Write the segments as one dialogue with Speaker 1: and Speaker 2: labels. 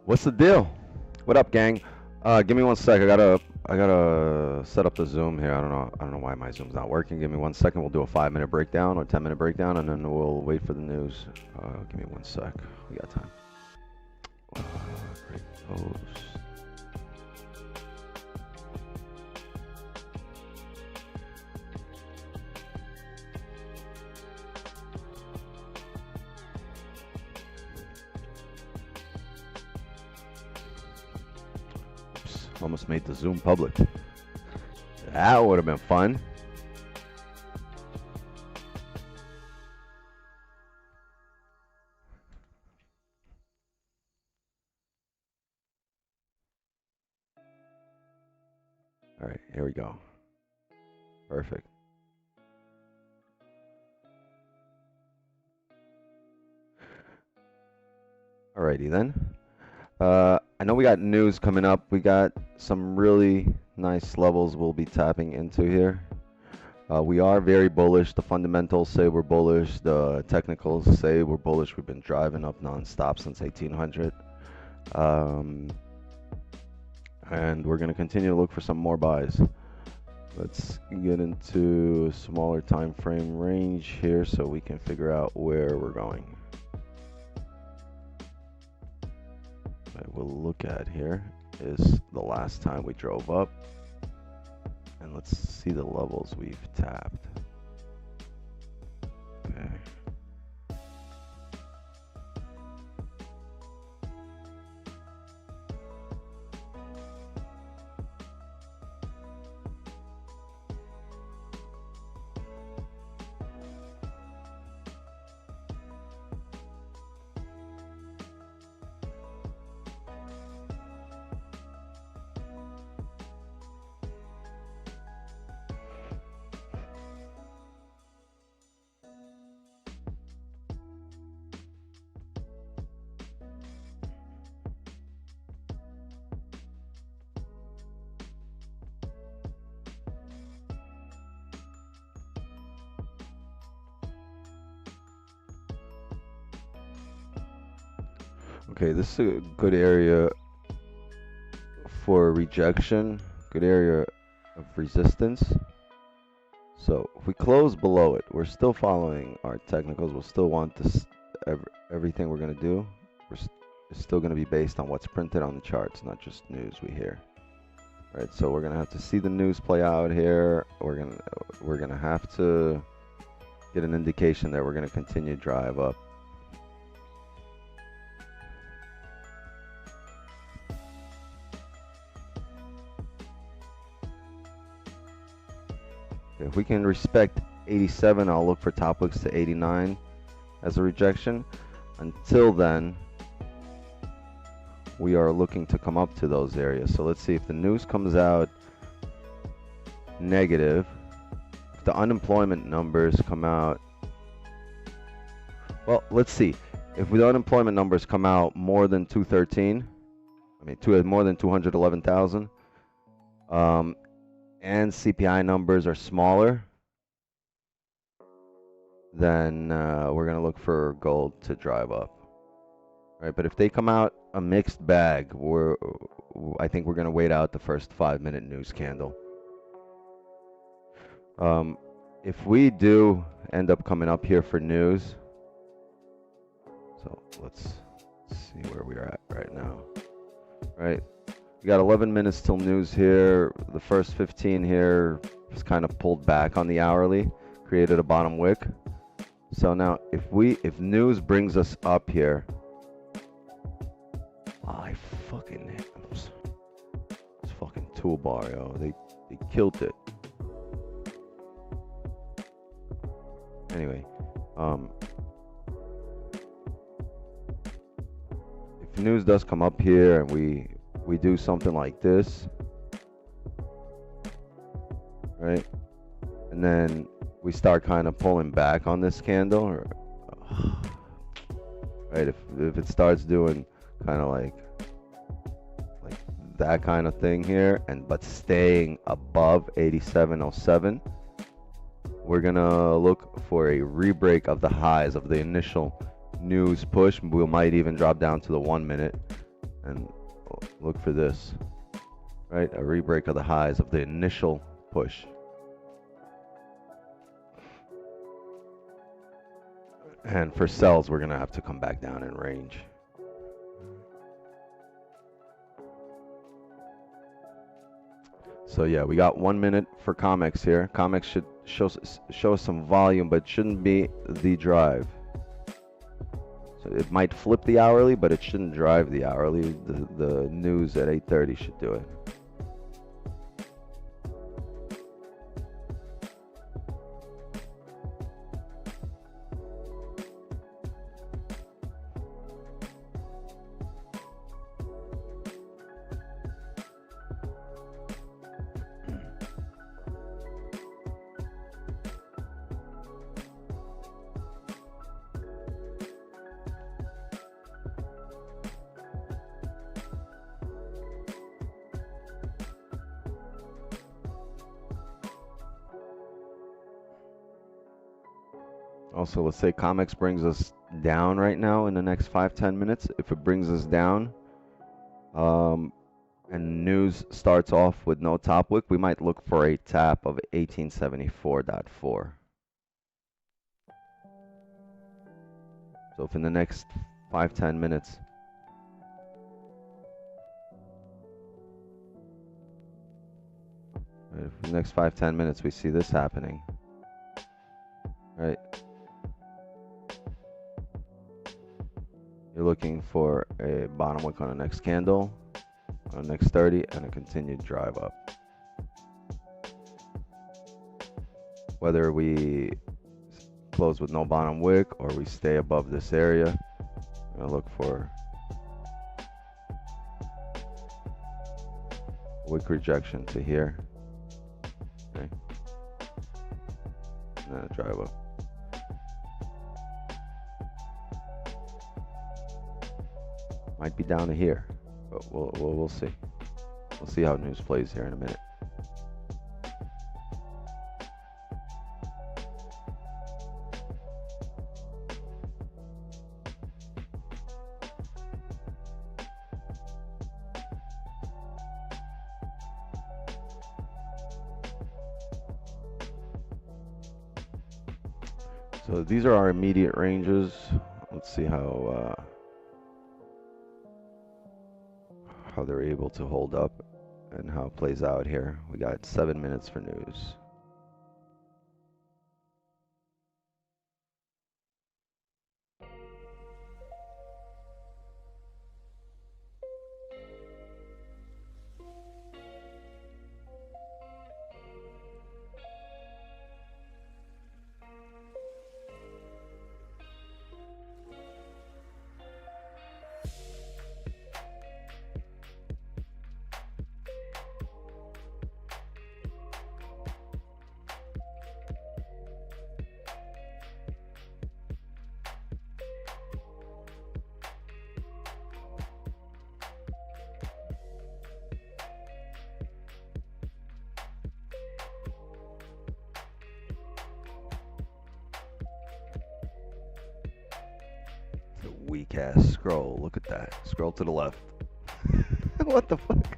Speaker 1: What's the deal? What up, gang? Give me 1 sec. I gotta set up the Zoom here. I don't know why my Zoom's not working. Give me 1 second. We'll do a 5-minute breakdown or 10-minute breakdown, and then we'll wait for the news. Give me 1 sec. We got time. Great post. Almost made the Zoom public. That would have been fun. All right, here we go. Perfect. Alrighty then. I know we got news coming up. We got some really nice levels we'll be tapping into here. We are very bullish. The fundamentals say we're bullish. The technicals say we're bullish. We've been driving up nonstop since 1800. And we're going to continue to look for some more buys. Let's get into a smaller time frame range here so we can figure out where we're going. What we'll look at here is the last time we drove up, and let's see the levels we've tapped. Okay. Okay, this is a good area for rejection, good area of resistance. So if we close below it, we're still following our technicals. We'll still want this, everything we're going to do. It's still going to be based on what's printed on the charts, not just news we hear. Right, so we're going to have to see the news play out here. We're going to have to get an indication that we're going to continue to drive up. If we can respect 87, I'll look for top wicks to 89 as a rejection. Until then, we are looking to come up to those areas. So let's see if the news comes out negative. If the unemployment numbers come out, well, let's see. If the unemployment numbers come out more than 213, more than 211,000, and CPI numbers are smaller, then we're going to look for gold to drive up. Right, but if they come out a mixed bag, I think we're going to wait out the first 5-minute news candle. If we do end up coming up here for news, so let's see where we're at right now. Right. We got 11 minutes till news here. The first 15 here is kind of pulled back on the hourly, created a bottom wick. So now if news brings us up here, this fucking toolbar, yo, they killed it. Anyway, if news does come up here and we do something like this, right, and then we start kind of pulling back on this candle, right, if it starts doing kind of like that kind of thing here, but staying above 87.07, we're gonna look for a rebreak of the highs of the initial news push. We might even drop down to the 1 minute, and look for this, right? A rebreak of the highs of the initial push. And for sells, we're going to have to come back down in range. So yeah, we got 1 minute for COMEX here. COMEX should show us some volume, but shouldn't be the drive. So it might flip the hourly, but it shouldn't drive the hourly. The news at 8:30 should do it. Also, let's say COMEX brings us down right now in the next 5-10 minutes. If it brings us down, and news starts off with no top wick, we might look for a tap of 1874.4. So if in the next 5-10 minutes, right, if in the next 5-10 minutes we see this happening, right? You're looking for a bottom wick on the next candle, on the next 30, and a continued drive up. Whether we close with no bottom wick or we stay above this area, I'm gonna look for wick rejection to here, okay, and then a drive up. Might be down to here, but we'll see. We'll see how news plays here in a minute. So these are our immediate ranges. Let's see how they're able to hold up and how it plays out here. We got 7 minutes for news. Weak ass scroll. Look at that. Scroll to the left. What the fuck?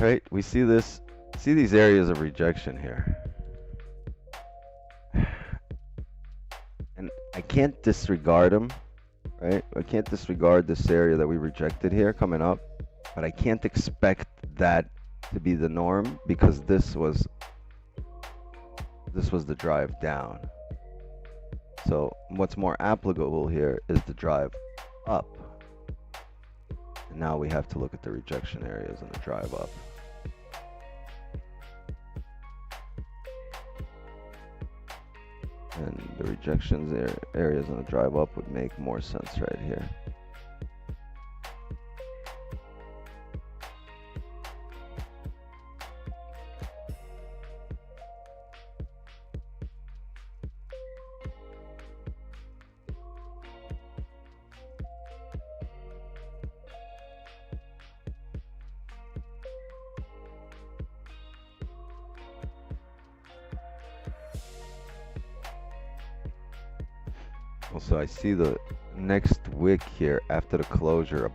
Speaker 1: Right? We see this. See these areas of rejection here. And I can't disregard them. Right? I can't disregard this area that we rejected here coming up. But I can't expect that to be the norm because this was the drive down. So what's more applicable here is the drive up. And now we have to look at the rejection areas and the drive up. And the rejections areas and the drive up would make more sense right here. So I see the next wick here after the closure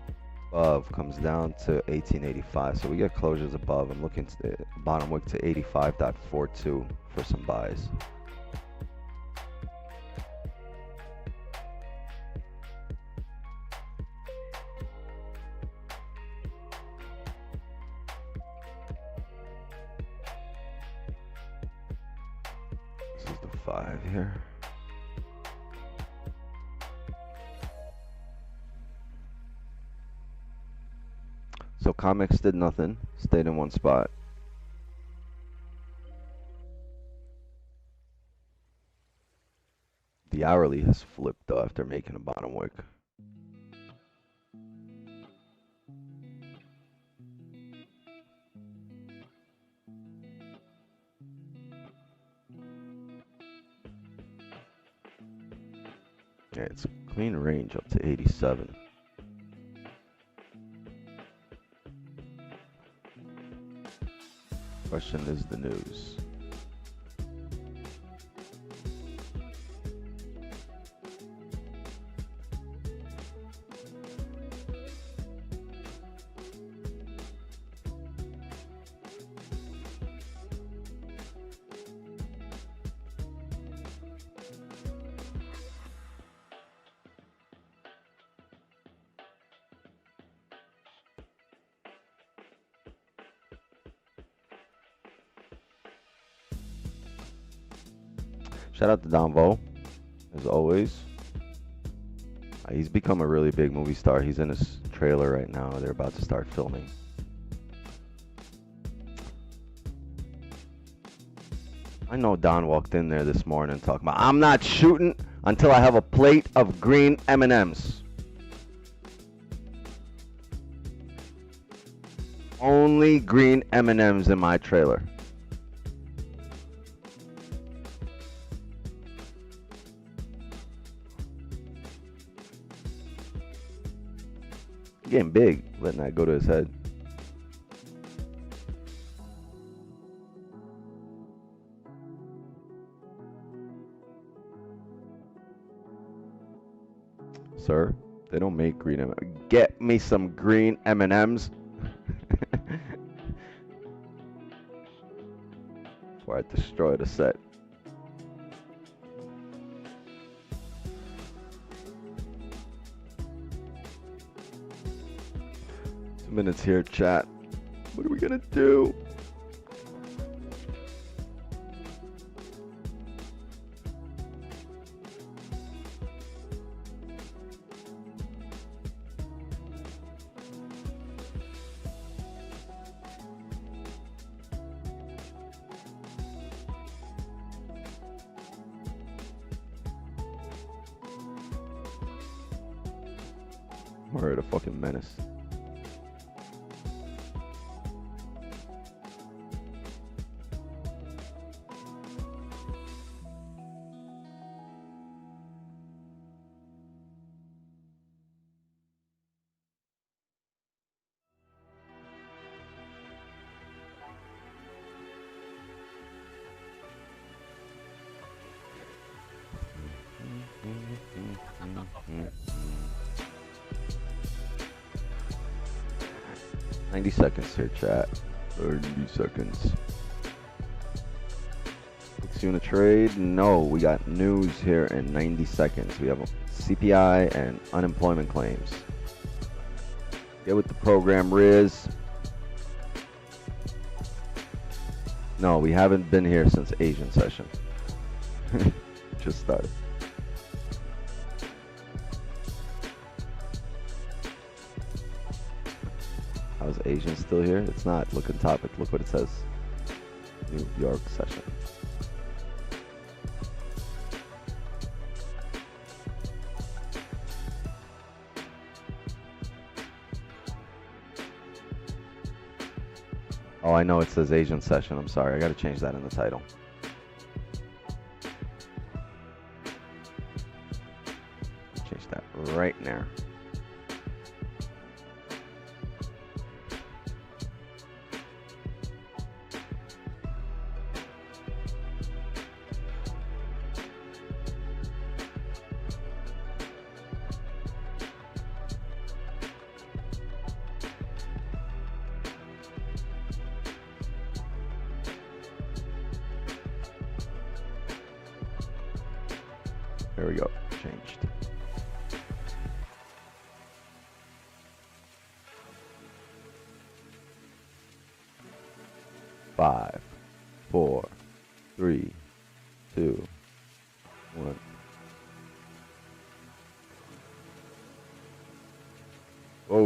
Speaker 1: above comes down to 1885. So we get closures above. I'm looking to the bottom wick to 85.42 for some buys. This is the 5 here. So Comex did nothing, stayed in one spot. The hourly has flipped though after making a bottom wick. Yeah, it's a clean range up to 87. Question is the news. Shout out to Donvo, as always. He's become a really big movie star. He's in his trailer right now. They're about to start filming. I know Don walked in there this morning talking about, I'm not shooting until I have a plate of green M&Ms. Only green M&Ms in my trailer. Getting big, letting that go to his head. Sir, they don't make green M&Ms. Get me some green M&Ms. Before I destroy the set. 2 minutes here, chat. What are we gonna do? We're at a fucking menace. Seconds here, chat. 30 seconds. 6 unit trade. No, we got news here in 90 seconds. We have CPI and unemployment claims. Get with the program, Riz. No, we haven't been here since Asian session. Just started. How's Asian still here? It's not. Look at the topic. Look what it says. New York session. Oh, I know it says Asian session. I'm sorry. I got to change that in the title. Change that right now. There we go. Changed. Five, 4, 3, 2, 1. Whoa.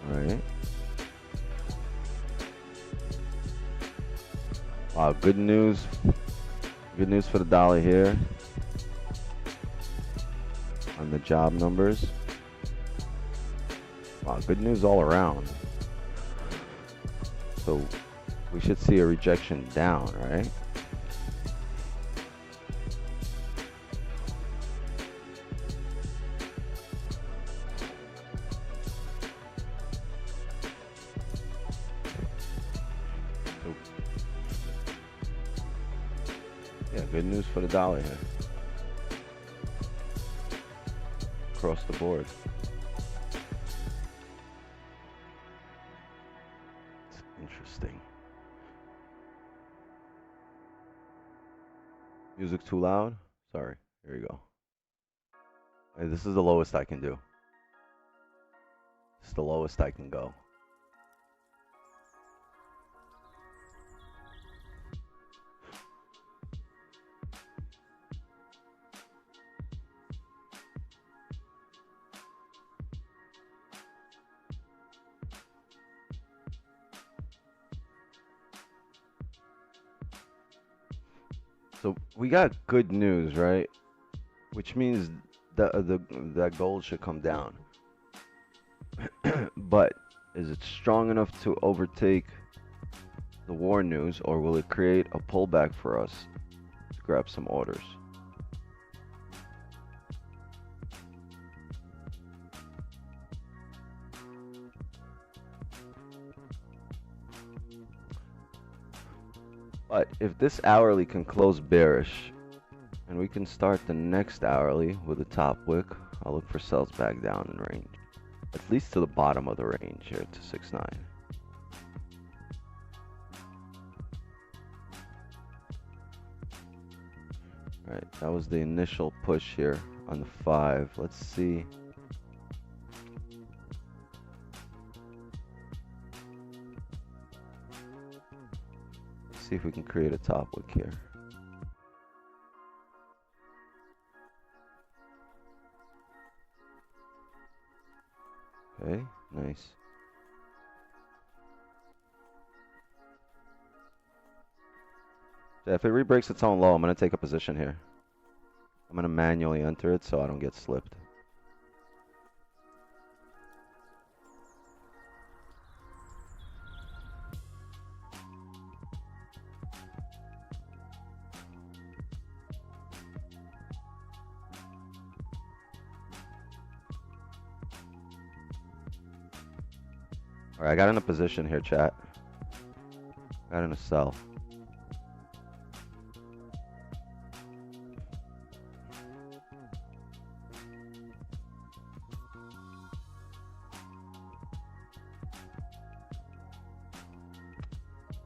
Speaker 1: All right. Wow, good news. Good news for the dollar here on the job numbers. Wow, good news all around. So we should see a rejection down, right? So, yeah, good news for the dollar here. Across the board. It's interesting. Music too loud? Sorry. Here you go. Hey, this is the lowest I can do. It's the lowest I can go. So we got good news, right? Which means that gold should come down. But is it strong enough to overtake the war news, or will it create a pullback for us to grab some orders? But if this hourly can close bearish, and we can start the next hourly with a top wick, I'll look for sells back down in range. At least to the bottom of the range here to 6.9. Alright, that was the initial push here on the 5. Let's see. Let's see if we can create a top wick here. Okay, nice. Yeah, if it re-breaks its own low, I'm going to take a position here. I'm going to manually enter it so I don't get slipped. Alright, I got in a position here, chat. Got in a sell.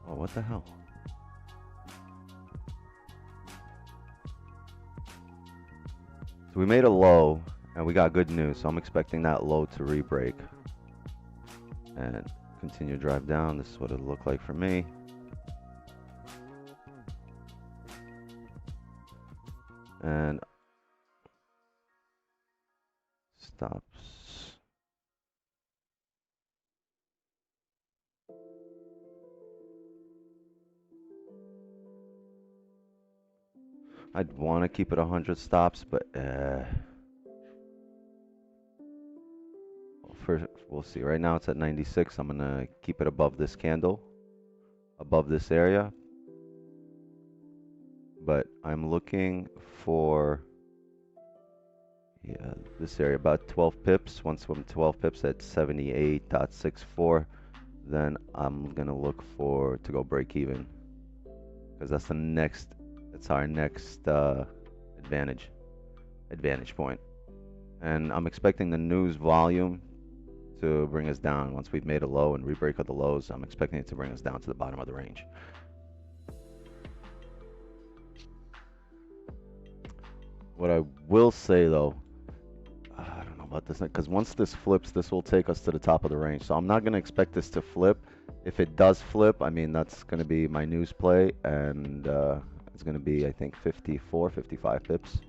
Speaker 1: Oh, what the hell? So we made a low, and we got good news. So I'm expecting that low to re-break. And continue to drive down. This is what it'll look like for me. And stops. I'd want to keep it 100 stops, but first we'll see. Right now it's at 96. I'm gonna keep it above this candle, above this area. But I'm looking for this area about 12 pips. Once I'm 12 pips at 78.64, then I'm gonna look to go break even, because that's our next advantage point. And I'm expecting the news volume to bring us down. Once we've made a low and rebreak of the lows, I'm expecting it to bring us down to the bottom of the range. What I will say though, I don't know about this, because once this flips, this will take us to the top of the range. So I'm not going to expect this to flip. If it does flip, I mean, that's going to be my news play, and it's going to be, I think, 54, 55 pips.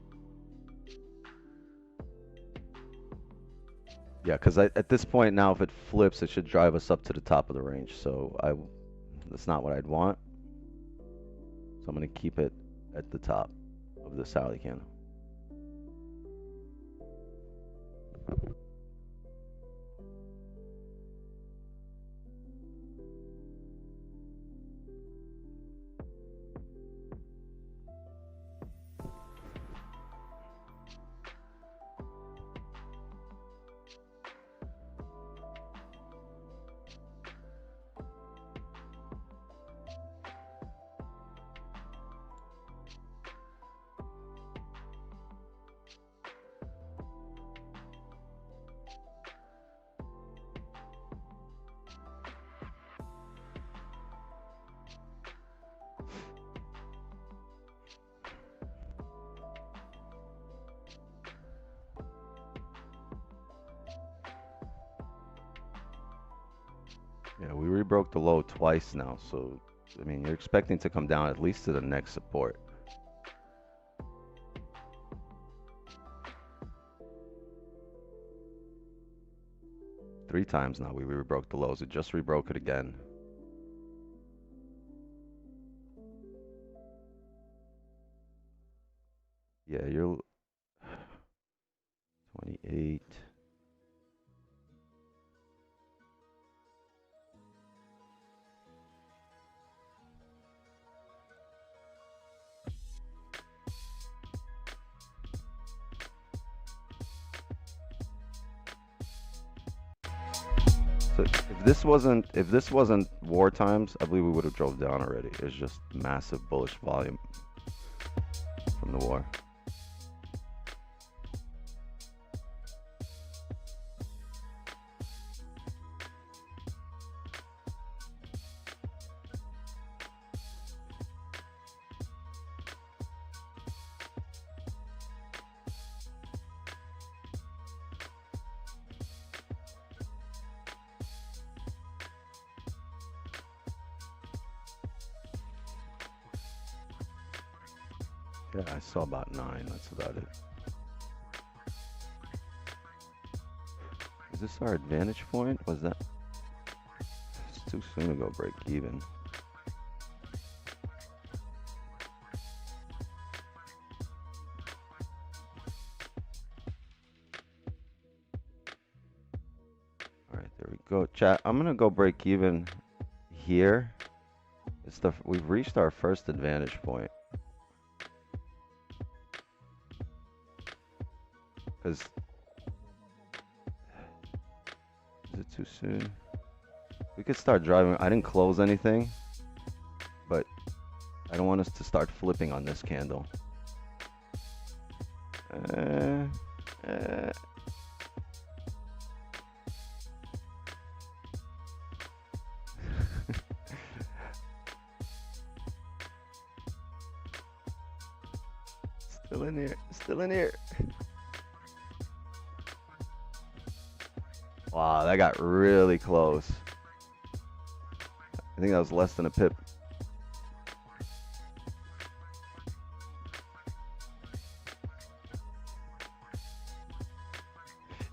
Speaker 1: Yeah, because at this point now, if it flips, it should drive us up to the top of the range. So that's not what I'd want. So I'm going to keep it at the top of the Sally candle. Yeah, we rebroke the low twice now, so I mean, you're expecting to come down at least to the next support. Three times now we rebroke the lows. It just rebroke it again. Yeah, you're 28. So if this wasn't war times, I believe we would have drove down already. It's just massive bullish volume from the war. Yeah, I saw about 9. That's about it. Is this our advantage point? Was that? It's too soon to go break even. All right, there we go. Chat, I'm gonna go break even here. We've reached our first advantage point. Because is it too soon? We could start driving. I didn't close anything, but I don't want us to start flipping on this candle. Still in here. Still in here. Wow, that got really close. I think that was less than a pip.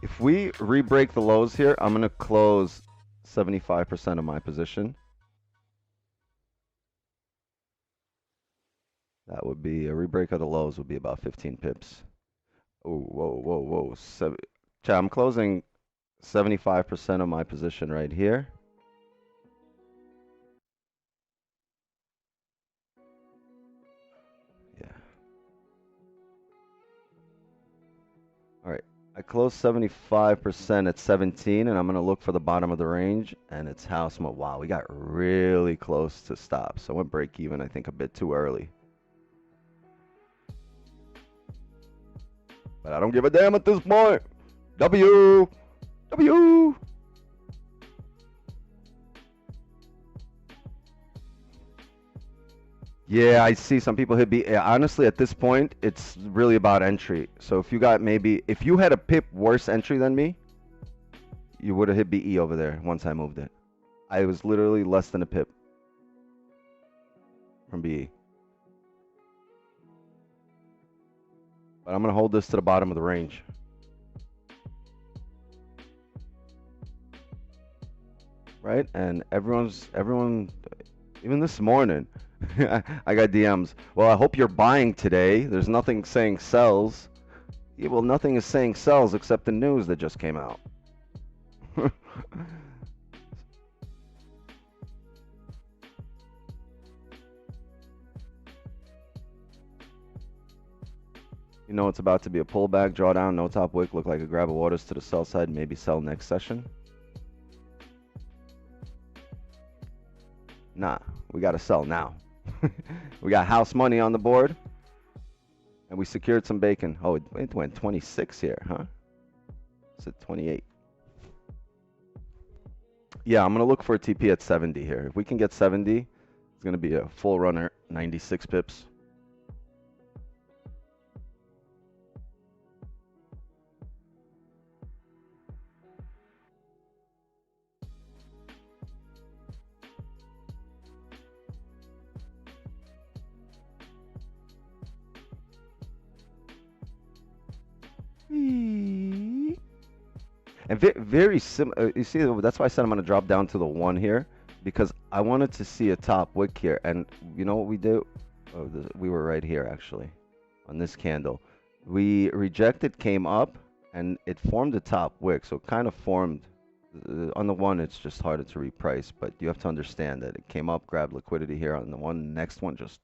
Speaker 1: If we re-break the lows here, I'm going to close 75% of my position. That would be a re-break of the lows would be about 15 pips. Oh, whoa, whoa, whoa. Chat, I'm closing 75% of my position right here. Yeah. All right. I closed 75% at 17, and I'm going to look for the bottom of the range, and it's house mode. Wow, we got really close to stop. So I went break even, I think, a bit too early. But I don't give a damn at this point. W. Yeah, I see some people hit B. Yeah, honestly, at this point, it's really about entry. So if you got maybe, if you had a pip worse entry than me, you would have hit BE over there once I moved it. I was literally less than a pip from BE. But I'm going to hold this to the bottom of the range. Right? And everyone, even this morning, I got DMs. Well, I hope you're buying today. There's nothing saying sells. Yeah, well, nothing is saying sells except the news that just came out. You know it's about to be a pullback, drawdown, no top wick, look like a grab of orders to the sell side, maybe sell next session. Nah, we got to sell now. We got house money on the board, and we secured some bacon. Oh, it went 26 here, huh? It's at 28. Yeah, I'm going to look for a TP at 70 here. If we can get 70, it's going to be a full runner, 96 pips. And very similar. You see, that's why I said I'm going to drop down to the 1 here, because I wanted to see a top wick here. And you know what we do? Oh, we were right here, actually, on this candle. We rejected, came up, and it formed a top wick. So it kind of formed, on the 1, it's just harder to reprice. But you have to understand that it came up, grabbed liquidity here. On the next one, just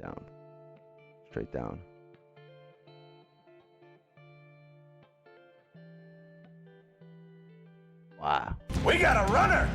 Speaker 1: down, straight down. Wow.
Speaker 2: We got a runner.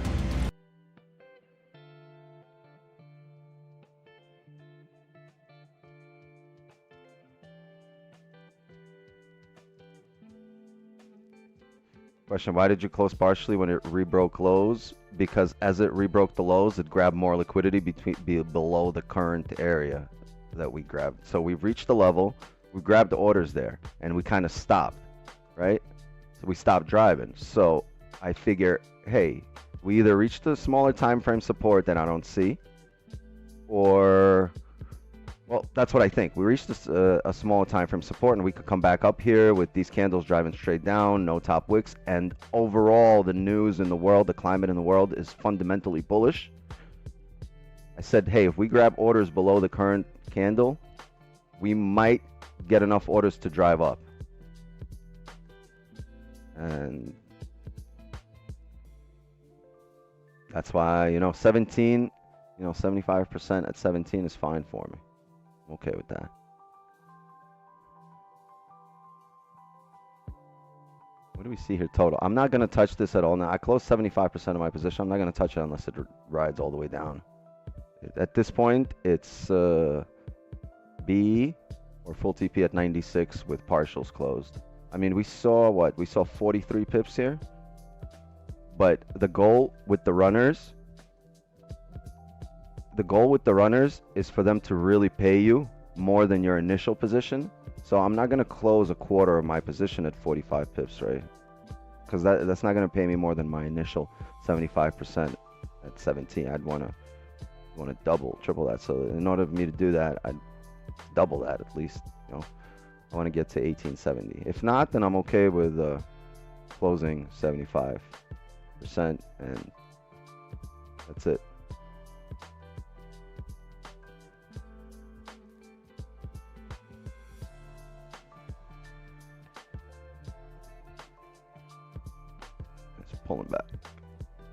Speaker 1: Question, why did you close partially when it rebroke lows? Because as it rebroke the lows, it grabbed more liquidity below the current area that we grabbed. So we've reached the level, we grabbed the orders there, and we kind of stopped, right? So we stopped driving. So I figure, hey, we either reached the smaller time frame support that I don't see, or, well, that's what I think. We reached a smaller time frame support, and we could come back up here with these candles driving straight down, no top wicks, and overall the news in the world, the climate in the world is fundamentally bullish. I said, hey, if we grab orders below the current candle, we might get enough orders to drive up. And that's why, 17, 75% at 17 is fine for me. I'm okay with that. What do we see here total? I'm not going to touch this at all now. I closed 75% of my position. I'm not going to touch it unless it rides all the way down. At this point, it's B or full TP at 96 with partials closed. I mean, we saw what? We saw 43 pips here. But the goal with the runners is for them to really pay you more than your initial position. So I'm not going to close a quarter of my position at 45 pips, right? Because that's not going to pay me more than my initial 75% at 17. I'd want to double, triple that. So in order for me to do that, I'd double that at least. I want to get to 1870. If not, then I'm okay with closing 75%, and that's it. Pulling back.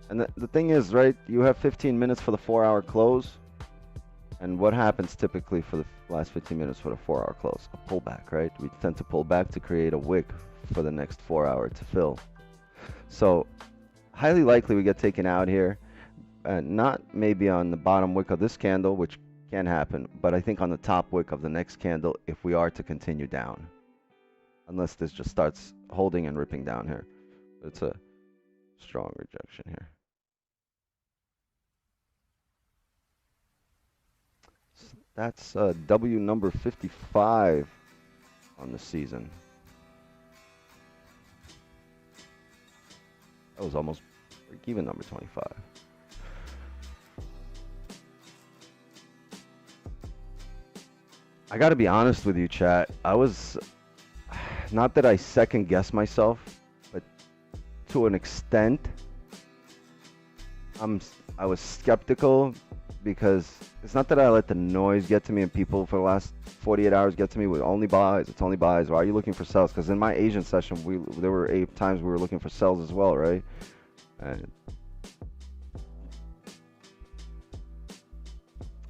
Speaker 1: And the thing is, right, you have 15 minutes for the 4-hour close. And what happens typically for the last 15 minutes for the 4-hour close? A pullback, right? We tend to pull back to create a wick for the next 4-hour to fill. So highly likely we get taken out here. Not maybe on the bottom wick of this candle, which can happen, but I think on the top wick of the next candle if we are to continue down. Unless this just starts holding and ripping down here. It's a strong rejection here. That's W number 55 on the season. That was almost break-even number 25. I gotta be honest with you, chat. I was, not that I second guess myself, but to an extent, I was skeptical because it's not that I let the noise get to me and people for the last 48 hours get to me with only buys. It's only buys. Why are you looking for sells? Because in my Asian session, there were 8 times we were looking for sells as well, right? And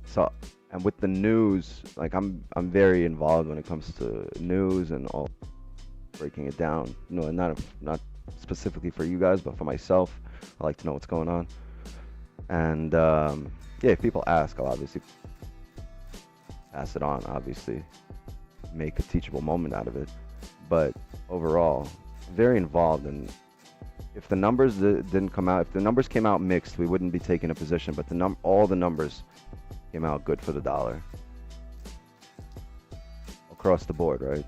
Speaker 1: so, and with the news, like I'm very involved when it comes to news and all, breaking it down. No, not specifically for you guys, but for myself. I like to know what's going on. And yeah, if people ask, I'll obviously pass it on, obviously make a teachable moment out of it. But overall, very involved. And if the numbers didn't come out, if the numbers came out mixed, we wouldn't be taking a position. But all the numbers came out good for the dollar across the board, right?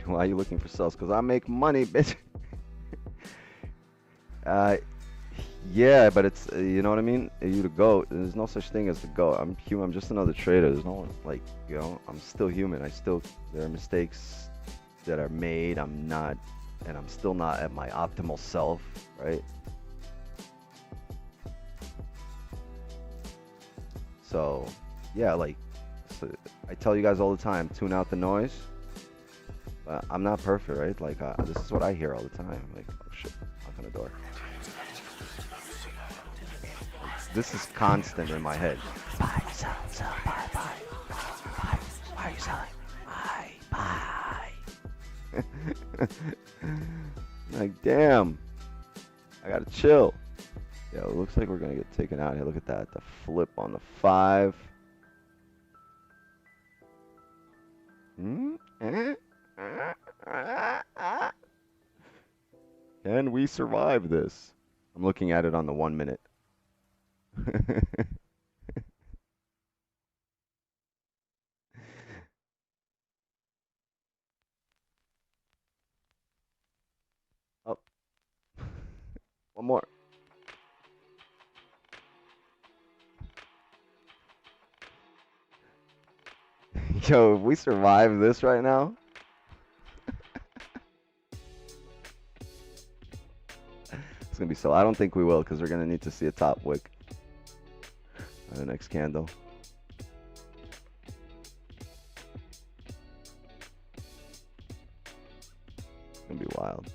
Speaker 1: Why are you looking for sales? Because I make money, bitch. Yeah, but it's, you know what I mean? You the GOAT. There's no such thing as the GOAT. I'm human. I'm just another trader. There's no, like, you know, I'm still human. There are mistakes that are made. And I'm still not at my optimal self, right? So, yeah, like, I tell you guys all the time, tune out the noise. But I'm not perfect, right? Like, this is what I hear all the time. Like, oh shit, knock on the door. This is constant in my head. Buy, sell, buy, buy. Buy, why are you selling? Buy. Like, damn. I gotta chill. Yeah, it looks like we're gonna get taken out here. Look at that. The flip on the 5. Can we survive this? I'm looking at it on the 1 minute. Oh. One more. Yo, if we survive this right now. It's gonna be so. I don't think we will, because we're gonna need to see a top wick on the next candle. It's gonna be wild.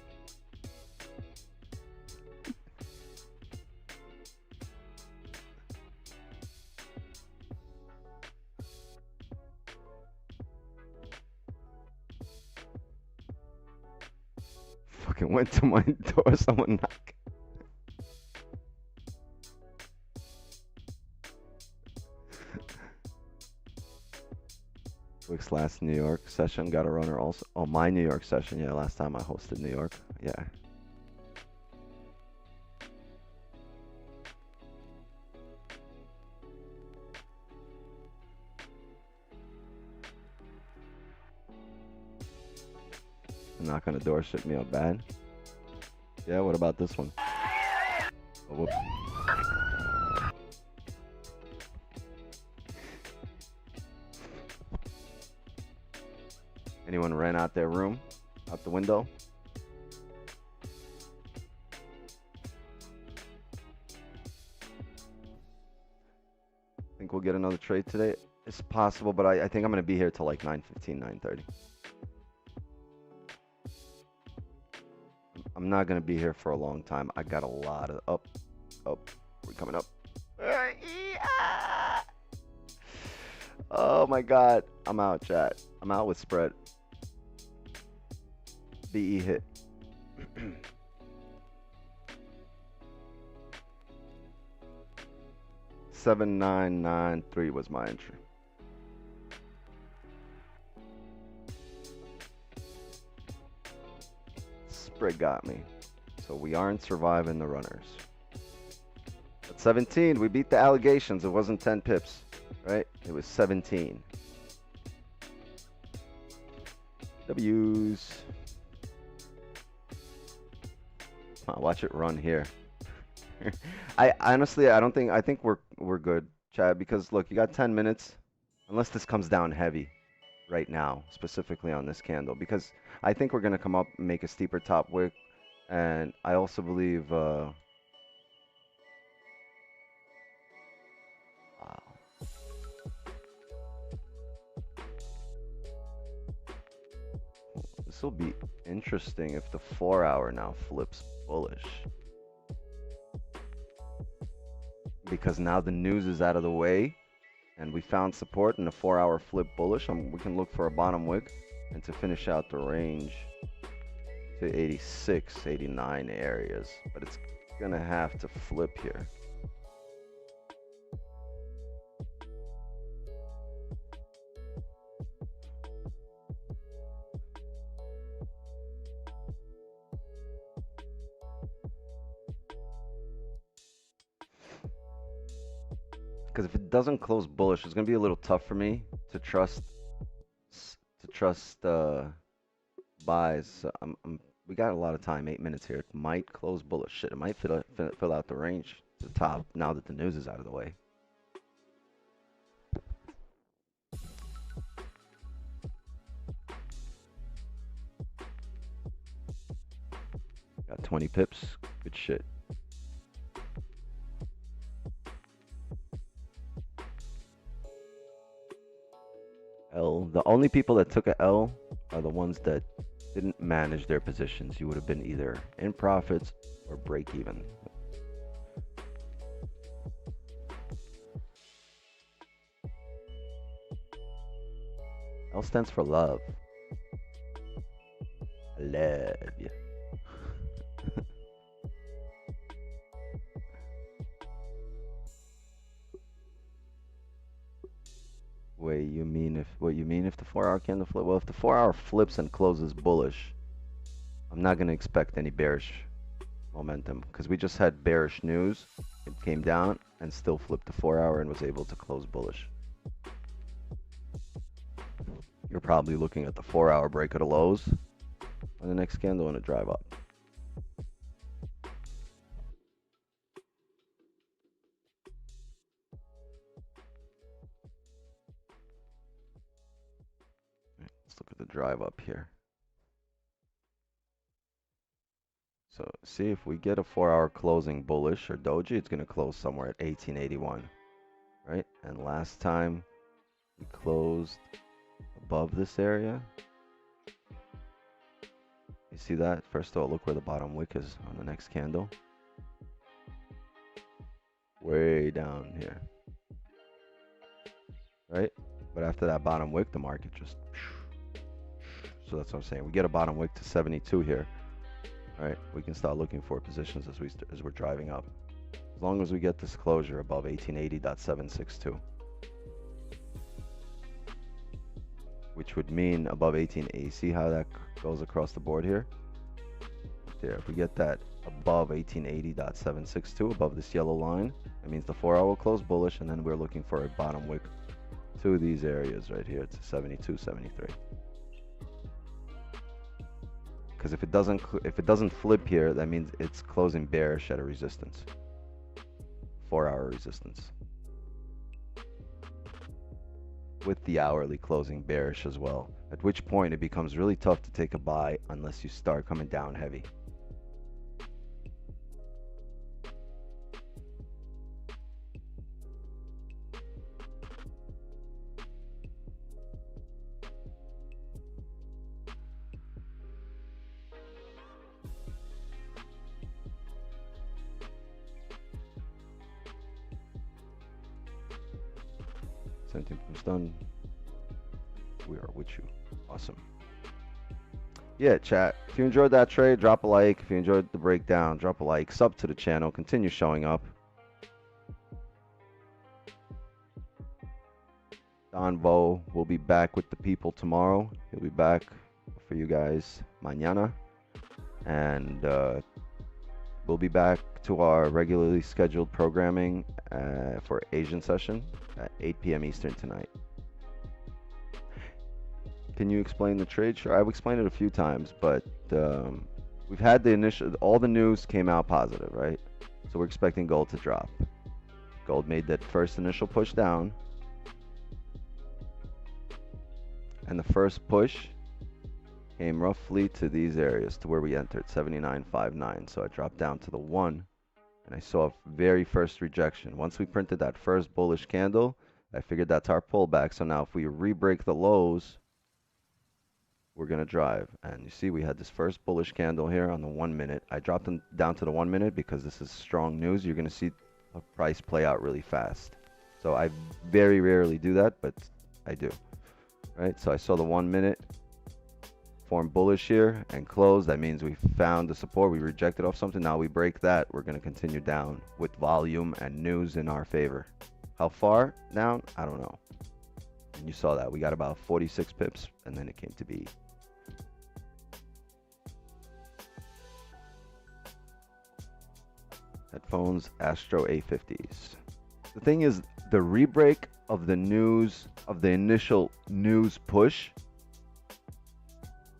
Speaker 1: Fucking went to my door. Someone knocked. Wick's last New York session got a runner also. Oh, my New York session. Yeah, last time I hosted New York. Yeah. Knock on the door, shit me up bad. Yeah, what about this one? Oh, whoops. Anyone ran out their room? Out the window? Think we'll get another trade today? It's possible, but I think I'm going to be here till like 9:15, 9:30. I'm not gonna be here for a long time. I got a lot of up. We're coming up. Oh my God, I'm out, chat. I'm out with spread. BE hit. 7993 was my entry. Spread got me. So we aren't surviving the runners. At 17, we beat the allegations. It wasn't 10 pips, right? It was 17. W's. Watch it run here. I honestly, I think we're good, Chad, because look, you got 10 minutes, unless this comes down heavy right now, specifically on this candle, because I think we're gonna come up and make a steeper top wick, and I also believe wow. This will be interesting if the 4-hour now flips bullish. Because now the news is out of the way and we found support in the 4-hour flip bullish. We can look for a bottom wick and to finish out the range to 86, 89 areas. But it's gonna have to flip here. Because if it doesn't close bullish, it's gonna be a little tough for me to trust buys. So we got a lot of time, 8 minutes here. It might close bullish. Shit, it might fill out the range to the top now that the news is out of the way. Got 20 pips. Good shit. L. The only people that took a L are the ones that didn't manage their positions. You would have been either in profits or break even. L stands for love. I love you. What you mean if the 4-hour candle flip? Well, if the 4-hour flips and closes bullish, I'm not going to expect any bearish momentum because we just had bearish news. It came down and still flipped the 4-hour and was able to close bullish. You're probably looking at the 4-hour break of the lows on the next candle and a drive up. Let's look at the drive up here. So see if we get a 4-hour closing bullish or doji, it's going to close somewhere at 1881, right? And last time we closed above this area. You see that? First of all, look where the bottom wick is on the next candle. Way down here, right? But after that bottom wick, the market just, so that's what I'm saying. We get a bottom wick to 72 here. All right, we can start looking for positions as we're driving up. As long as we get this closure above 1880.762, which would mean above 1880. See how that goes across the board here? There, if we get that above 1880.762, above this yellow line, that means the 4-hour will close bullish, and then we're looking for a bottom wick to these areas right here to 72, 73. Because if it doesn't flip here, that means it's closing bearish at a resistance, 4-hour resistance, with the hourly closing bearish as well. At which point it becomes really tough to take a buy unless you start coming down heavy. 17 pips done. We are with you. Awesome. Yeah, chat. If you enjoyed that trade, drop a like. If you enjoyed the breakdown, drop a like. Sub to the channel. Continue showing up. Don Vo will be back with the people tomorrow. He'll be back for you guys mañana. And we'll be back to our regularly scheduled programming for Asian session at 8 p.m. Eastern tonight. Can you explain the trade? Sure, I've explained it a few times, but we've had the initial, all the news came out positive, right? So we're expecting gold to drop. Gold made that first initial push down. And the first push came roughly to these areas, to where we entered, 79.59. So I dropped down to the 1, and I saw a very first rejection. Once we printed that first bullish candle, I figured that's our pullback. So now if we re-break the lows, we're going to drive. And you see we had this first bullish candle here on the 1 minute. I dropped them down to the 1 minute because this is strong news. You're going to see a price play out really fast. So I very rarely do that, but I do. Right? So I saw the 1 minute form bullish here and close. That means we found the support. We rejected off something. Now we break that. We're going to continue down with volume and news in our favor. How far down? I don't know. And you saw that. We got about 46 pips, and then it came to be. Headphones, Astro A50s. The thing is, the rebreak of the news, of the initial news push,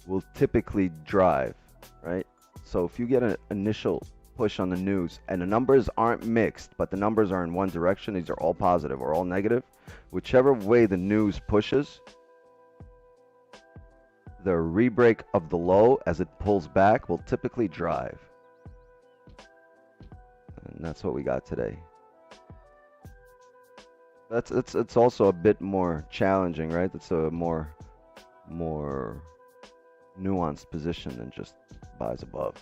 Speaker 1: will typically drive, right? So if you get an initial push on the news and the numbers aren't mixed, but the numbers are in one direction, these are all positive or all negative, whichever way the news pushes, the rebreak of the low as it pulls back will typically drive. And that's what we got today. It's also a bit more challenging, right? It's a more nuanced position than just buys above.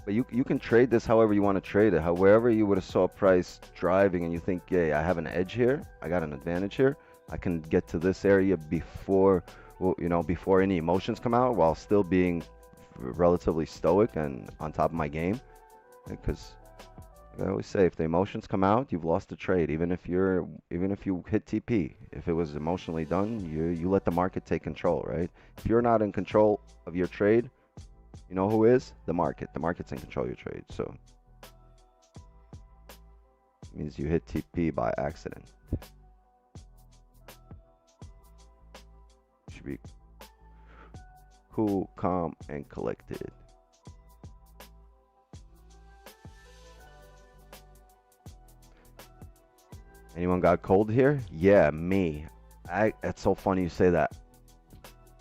Speaker 1: But you can trade this however you want to trade it. However you would have saw price driving and you think, yeah, I have an edge here, I got an advantage here, I can get to this area before, well, you know, before any emotions come out, while still being relatively stoic and on top of my game. Because I always say, if the emotions come out, you've lost the trade. Even if you hit TP, if it was emotionally done, you let the market take control, right? If you're not in control of your trade, you know who is? The market. The market's in control of your trade. So it means you hit TP by accident. You should be cool, calm, and collected. Anyone got cold here? Yeah, me. It's so funny you say that.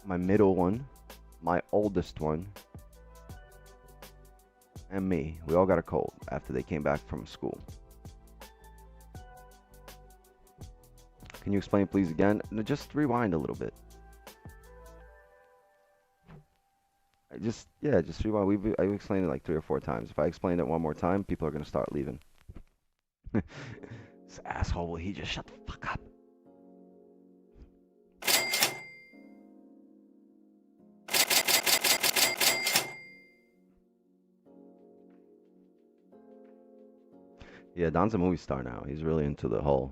Speaker 1: My middle one, my oldest one, and me. We all got a cold after they came back from school. Can you explain please again? No, just rewind a little bit. Just rewind. I've explained it like 3 or 4 times. If I explain it one more time, people are going to start leaving. This asshole, will he just shut the fuck up? Yeah, Don's a movie star now. He's really into the whole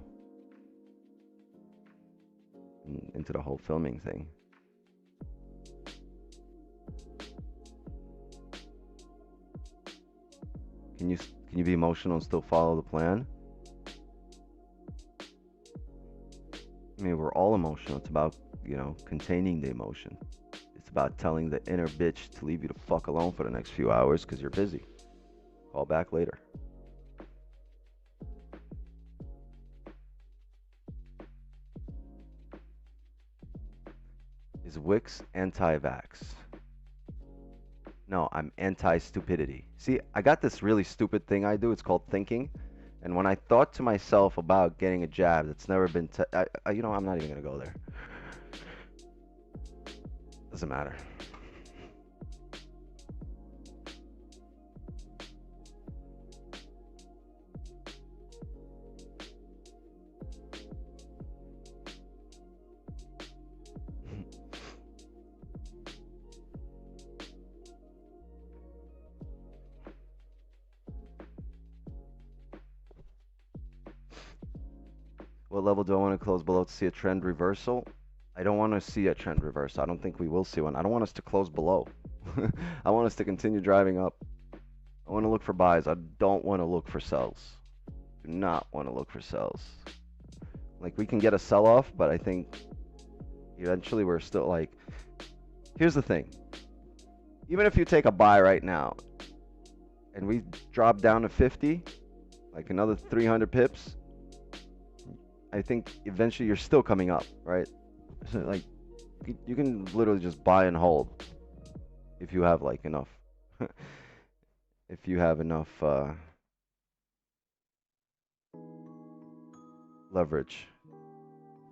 Speaker 1: filming thing. Can you be emotional and still follow the plan? I mean, we're all emotional. It's about, you know, containing the emotion. It's about telling the inner bitch to leave you the fuck alone for the next few hours because you're busy. Call back later. Is Wix anti-vax? No, I'm anti-stupidity. See, I got this really stupid thing I do. It's called thinking. And when I thought to myself about getting a jab that's never been, you know, I'm not even going to go there. Doesn't matter. What level do I want to close below to see a trend reversal? I don't want to see a trend reversal. I don't think we will see one. I don't want us to close below. I want us to continue driving up. I want to look for buys. I don't want to look for sells. Do not want to look for sells. Like, we can get a sell-off, but I think eventually we're still like, here's the thing. Even if you take a buy right now and we drop down to 50, like another 300 pips, I think eventually you're still coming up, right? So like, you can literally just buy and hold if you have like enough. If you have enough leverage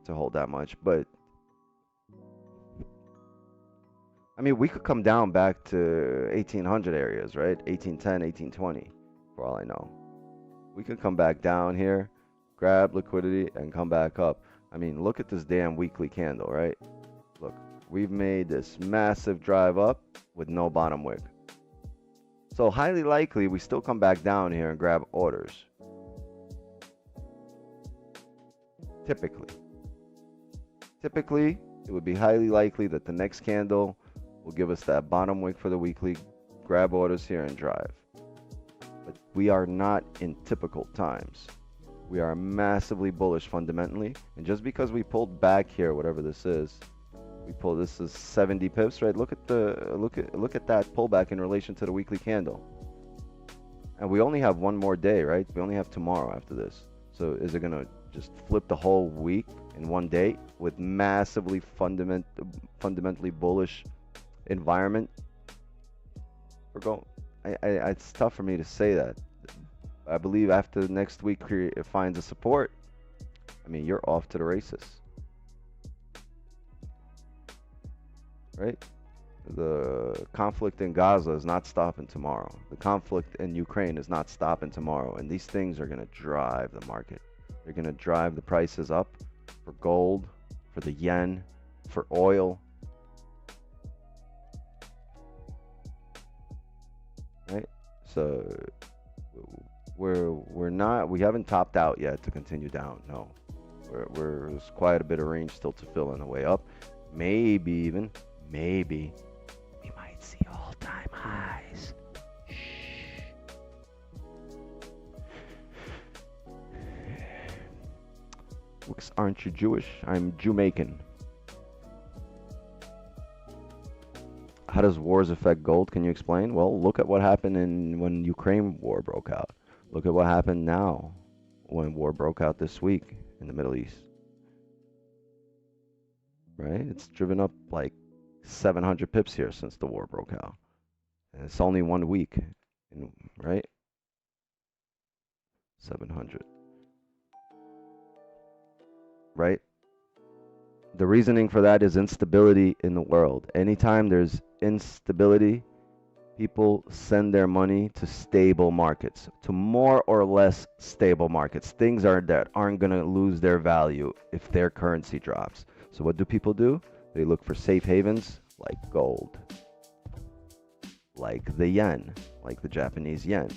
Speaker 1: to hold that much. But I mean, we could come down back to 1800 areas, right? 1810, 1820, for all I know. We could come back down here, grab liquidity, and come back up. I mean, look at this damn weekly candle, right? Look, we've made this massive drive up with no bottom wick. So highly likely we still come back down here and grab orders. Typically, it would be highly likely that the next candle will give us that bottom wick for the weekly, grab orders here and drive. But we are not in typical times. We are massively bullish fundamentally, and just because we pulled back here, whatever this is, this is 70 pips, right? Look at that pullback in relation to the weekly candle. And we only have one more day, right? We only have tomorrow after this. So is it gonna just flip the whole week in one day with massively fundamentally bullish environment for gold? It's tough for me to say that. I believe after next week it finds a support, I mean, you're off to the races, right? The conflict in Gaza is not stopping tomorrow. The conflict in Ukraine is not stopping tomorrow. And these things are going to drive the market. They're going to drive the prices up for gold, for the yen, for oil. Right? So we haven't topped out yet to continue down. No. There's quite a bit of range still to fill on the way up. Maybe we might see all-time highs. Shh. Aren't you Jewish? I'm Jamaican. How does wars affect gold? Can you explain? Well, look at what happened when Ukraine war broke out. Look at what happened now when war broke out this week in the Middle East. Right? It's driven up like 700 pips here since the war broke out. And it's only 1 week, right? 700. Right? The reasoning for that is instability in the world. Anytime there's instability, people send their money to stable markets, to more or less stable markets. Things that aren't going to lose their value if their currency drops. So what do people do? They look for safe havens like gold, like the yen, like the Japanese yen.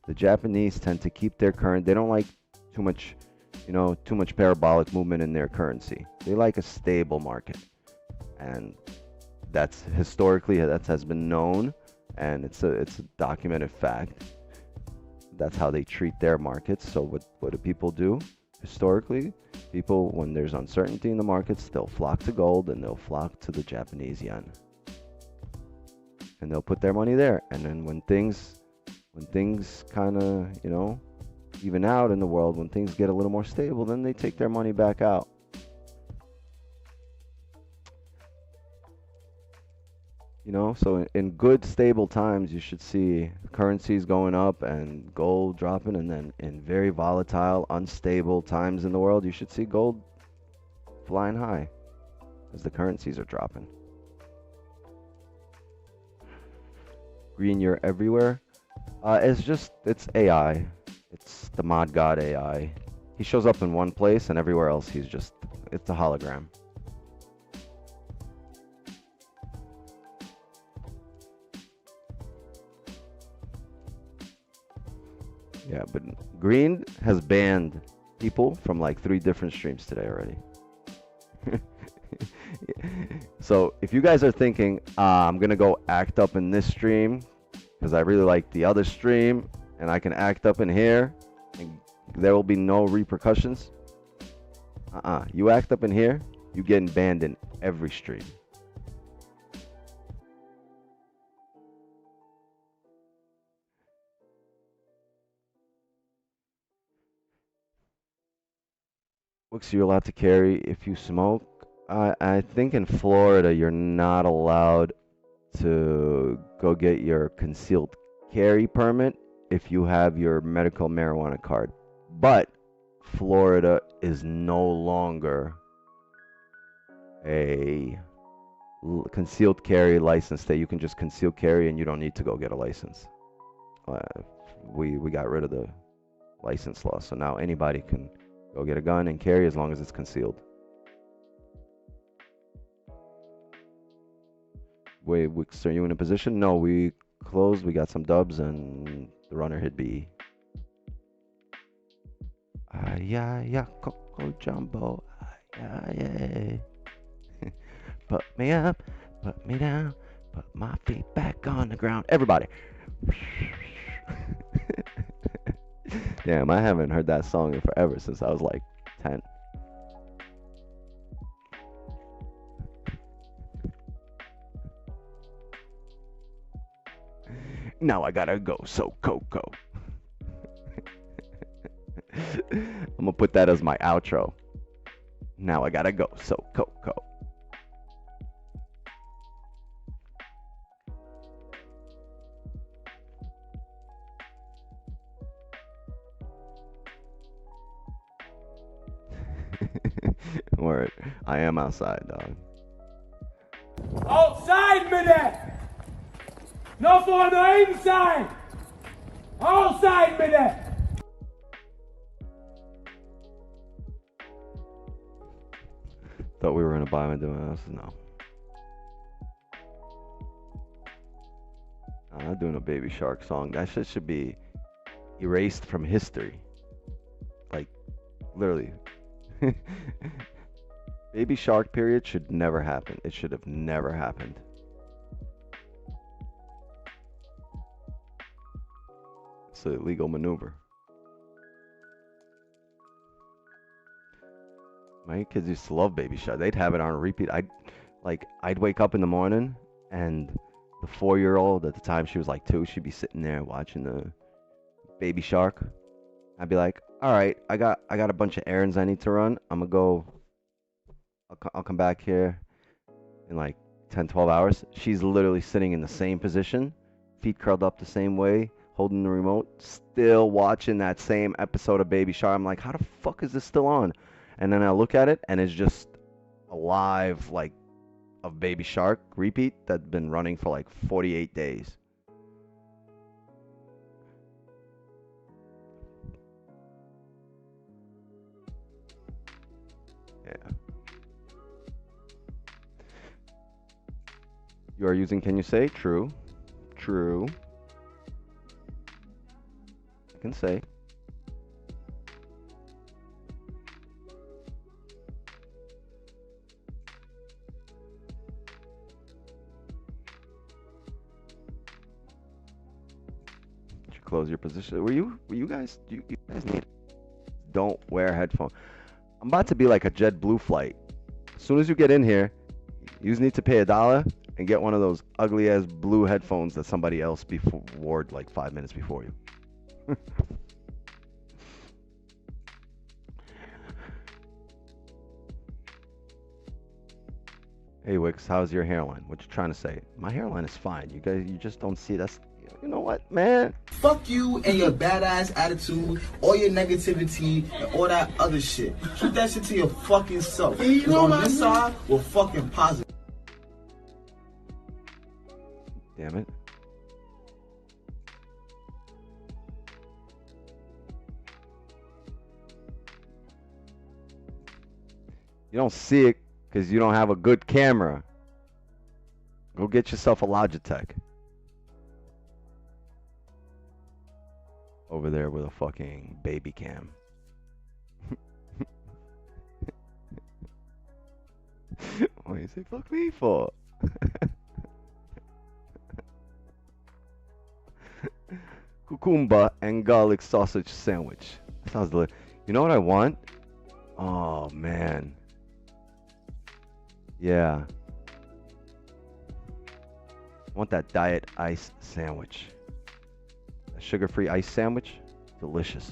Speaker 1: The Japanese tend to keep their current. They don't like too much parabolic movement in their currency. They like a stable market. And that's historically, that has been known, and it's a documented fact. That's how they treat their markets. So what do people do? Historically, people, when there's uncertainty in the markets, they'll flock to gold and they'll flock to the Japanese yen. And they'll put their money there. And then when things kind of, even out in the world, when things get a little more stable, then they take their money back out. So in good stable times, you should see currencies going up and gold dropping, and then in very volatile, unstable times in the world, you should see gold flying high as the currencies are dropping. Green, you're everywhere. It's AI. It's the mod god AI. He shows up in one place, and everywhere else it's a hologram. Yeah, but Green has banned people from like 3 different streams today already. So if you guys are thinking, I'm gonna go act up in this stream because I really like the other stream and I can act up in here and there will be no repercussions. You act up in here, you getting banned in every stream. What's you're allowed to carry if you smoke? I think in Florida you're not allowed to go get your concealed carry permit if you have your medical marijuana card. But Florida is no longer a concealed carry license state. You can just conceal carry and you don't need to go get a license. We got rid of the license law, so now anybody can go get a gun and carry as long as it's concealed. Wait, are you in a position? No, we closed. We got some dubs and the runner hit B. Yeah, Coco Jumbo. Yeah. Put me up, put me down, put my feet back on the ground. Everybody. Damn, I haven't heard that song in forever since I was like 10. Now I gotta go, so Coco. I'm gonna put that as my outro. Now I gotta go, so Coco. Word. I am outside, dog.
Speaker 2: Outside med det! Nå får du inside! Outside med det!
Speaker 1: Thought we were gonna buy him and doing this. No. I'm not doing a Baby Shark song. That shit should be erased from history. Like, literally. Baby Shark period should never happen. It should have never happened. It's a legal maneuver. My kids used to love Baby Shark. They'd have it on repeat. I'd wake up in the morning and the 4-year-old at the time, she was like 2, she'd be sitting there watching the Baby Shark. I'd be like, all right, I got a bunch of errands I need to run. I'm gonna go. I'll come back here in like 10, 12 hours. She's literally sitting in the same position, feet curled up the same way, holding the remote, still watching that same episode of Baby Shark. I'm like, how the fuck is this still on? And then I look at it and it's just a live, like, of Baby Shark repeat that's been running for like 48 days. Yeah. You are using, can you say? True. True. I can say. You should close your position. Were you guys, you guys need, don't wear headphones. I'm about to be like a JetBlue flight. As soon as you get in here, you just need to pay $1 and get one of those ugly ass blue headphones that somebody else wore like 5 minutes before you. Hey Wix, how's your hairline? What you trying to say? My hairline is fine. You guys, you just don't see that's. You know what, man?
Speaker 3: Fuck you and your badass attitude, all your negativity, and all that other shit. Keep that shit to your fucking self. Because on this side, we're fucking positive.
Speaker 1: Damn it. You don't see it because you don't have a good camera. Go get yourself a Logitech. Over there with a fucking baby cam. What do you say fuck me for? Cucumber and garlic sausage sandwich. That sounds delicious. You know what I want? Oh man. Yeah. I want that diet ice sandwich. A sugar-free ice sandwich. Delicious.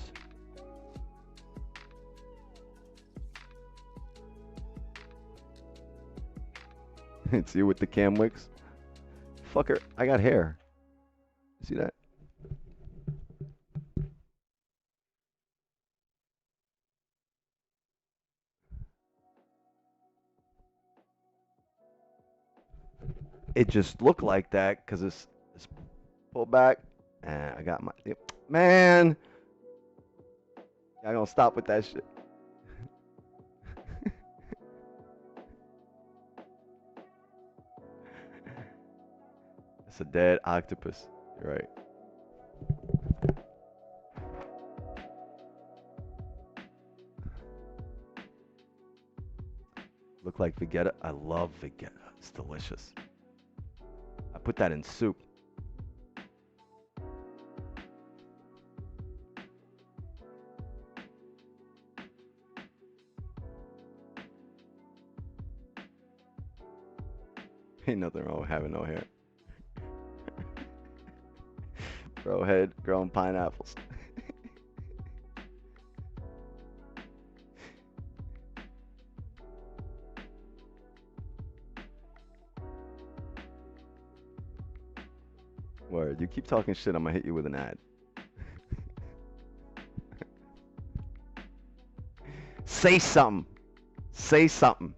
Speaker 1: It's you with the cam wicks. Fucker, I got hair. See that? It just looked like that because it's pulled back. And I got my... Man! Y'all gonna stop with that shit. It's a dead octopus. You're right. Look like Vegeta. I love Vegeta. It's delicious. I put that in soup. Ain't nothing wrong with having no hair. Bro head growing pineapples. Word, you keep talking shit, I'm gonna hit you with an ad. Say something. Say something.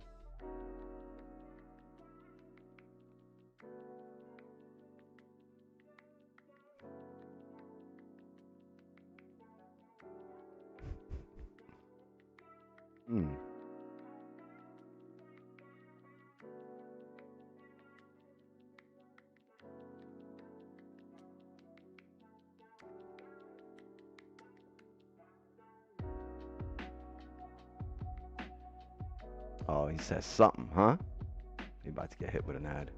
Speaker 1: Hmm. Oh, he says something, huh? He about to get hit with an ad.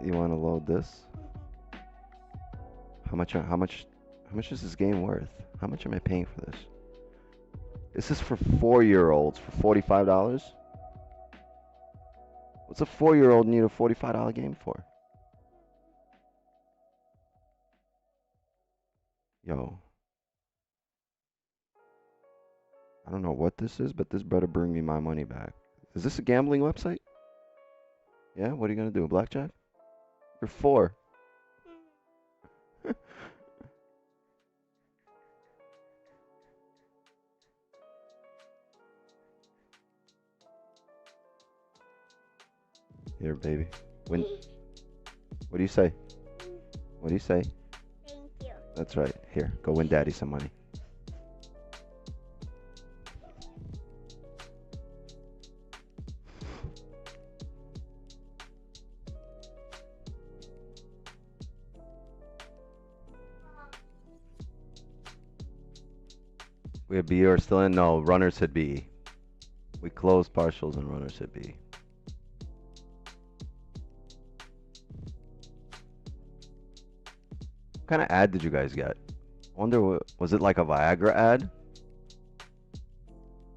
Speaker 1: You want to load this? How much is this game worth? How much am I paying for this? This is for 4-year-olds for $45. What's a 4-year-old need a $45 game for? Yo. I don't know what this is, but this better bring me my money back. Is this a gambling website? Yeah, what are you gonna do? Blackjack? You're 4. Here, baby. Win. What do you say? What do you say?
Speaker 4: Thank you.
Speaker 1: That's right. Here, go win daddy some money. We have B or still in? No, runners hit B. We closed partials and runners hit B. What kind of ad did you guys get? I wonder, was it like a Viagra ad?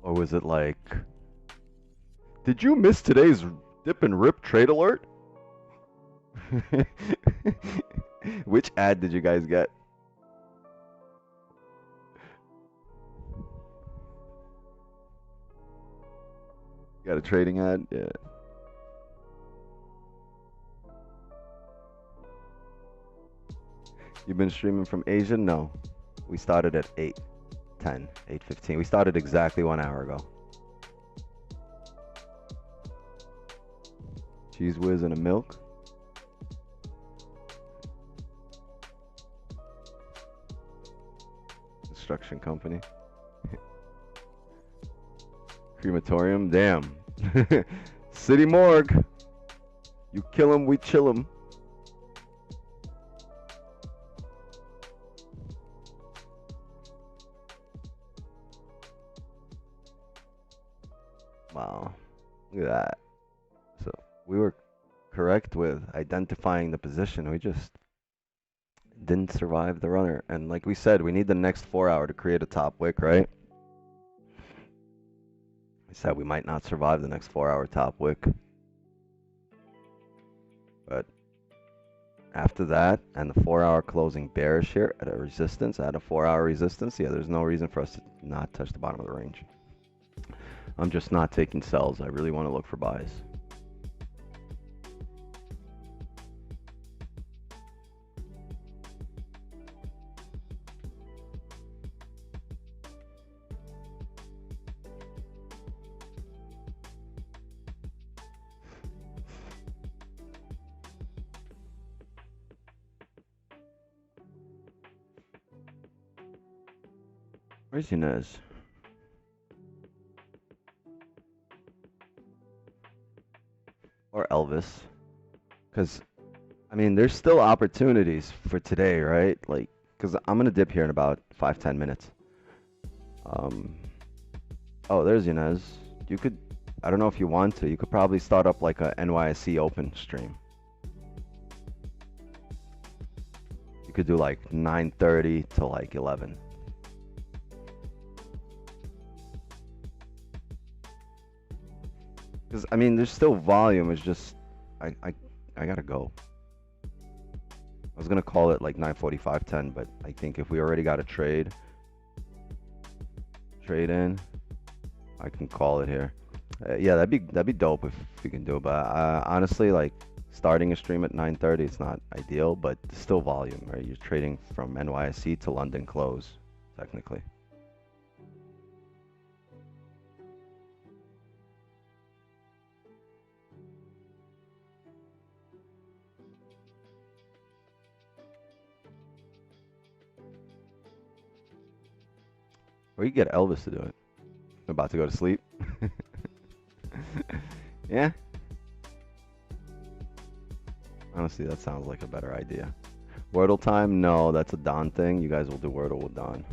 Speaker 1: Or was it like, did you miss today's dip and rip trade alert? Which ad did you guys get? Got a trading ad? Yeah. You've been streaming from Asia? No. We started at 8:10, 8:15. We started exactly 1 hour ago. Cheese whiz and a milk. construction company. Crematorium, damn. City morgue. You kill him, we chill him. Wow, look at that. So we were correct with identifying the position. We just didn't survive the runner. And like we said, we need the next 4 hour to create a top wick, right? We said we might not survive the next 4 hour top wick. But after that, and the 4 hour closing bearish here at a resistance, at a 4 hour resistance, yeah, there's no reason for us to not touch the bottom of the range. I'm just not taking sells. I really want to look for buys. Where's Inez? Or Elvis? Because, I mean, there's still opportunities for today, right? Like, because I'm going to dip here in about 5-10 minutes. Oh, there's Inez. You could, I don't know if you want to, you could probably start up like a NYSE open stream. You could do like 9:30 to like 11. Because, I mean, there's still volume. It's just, I gotta go. I was gonna call it like 9:45, 10, but I think if we already got a trade in, I can call it here. Yeah, that'd be dope if we can do it. But honestly, like starting a stream at 9:30, it's not ideal, but still volume, right? You're trading from NYSE to London close, technically. Or you get Elvis to do it. I'm about to go to sleep. Yeah. Honestly, that sounds like a better idea. Wordle time? No, that's a Don thing. You guys will do Wordle with Don.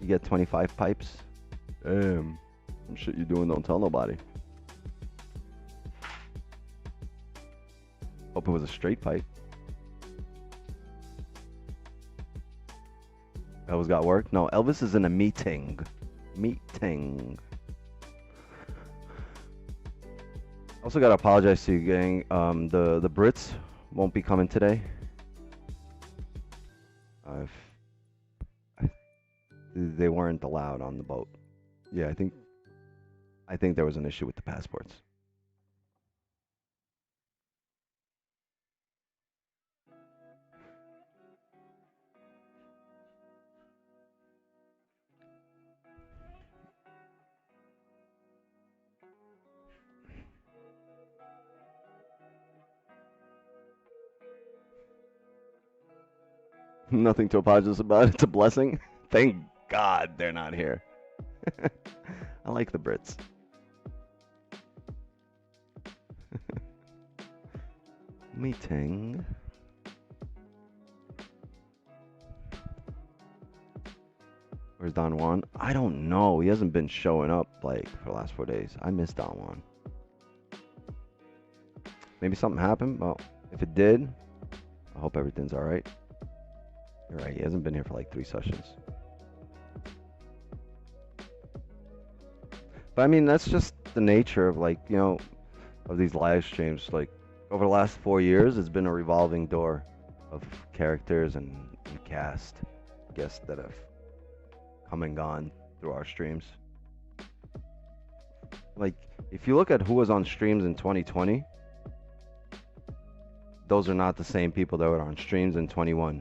Speaker 1: You get 25 pipes? Damn. Some shit you doing, don't tell nobody. Hope it was a straight pipe. Elvis got work? No, Elvis is in a meeting. Also gotta apologize to you, gang. The Brits won't be coming today. They weren't allowed on the boat. Yeah, I think there was an issue with the passports. Nothing to apologize about. It's a blessing. Thank God they're not here. I like the Brits. Meeting. Where's Don Juan? I don't know. He hasn't been showing up like for the last 4 days. I miss Don Juan. Maybe something happened. Well, if it did, I hope everything's all right. You're right. He hasn't been here for like 3 sessions. But I mean, that's just the nature of like, you know, of these live streams. Like over the last 4 years, it's been a revolving door of characters and cast guests that have come and gone through our streams. Like, if you look at who was on streams in 2020, those are not the same people that were on streams in 21.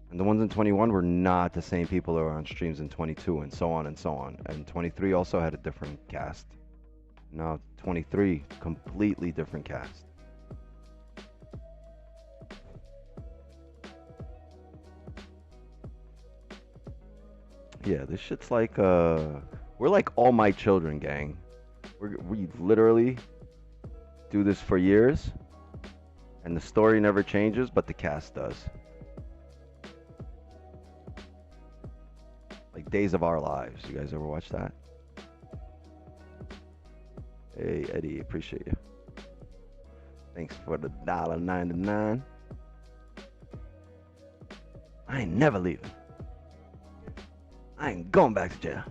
Speaker 1: And the ones in 21 were not the same people that were on streams in 22, and so on and so on. And 23 also had a different cast. Now 23, completely different cast. Yeah, this shit's like we're like all my children, gang. We literally do this for years, and the story never changes, but the cast does. Like Days of Our Lives. You guys ever watch that? Hey Eddie, appreciate you. Thanks for the $1.99. I ain't never leaving. I ain't going back to jail.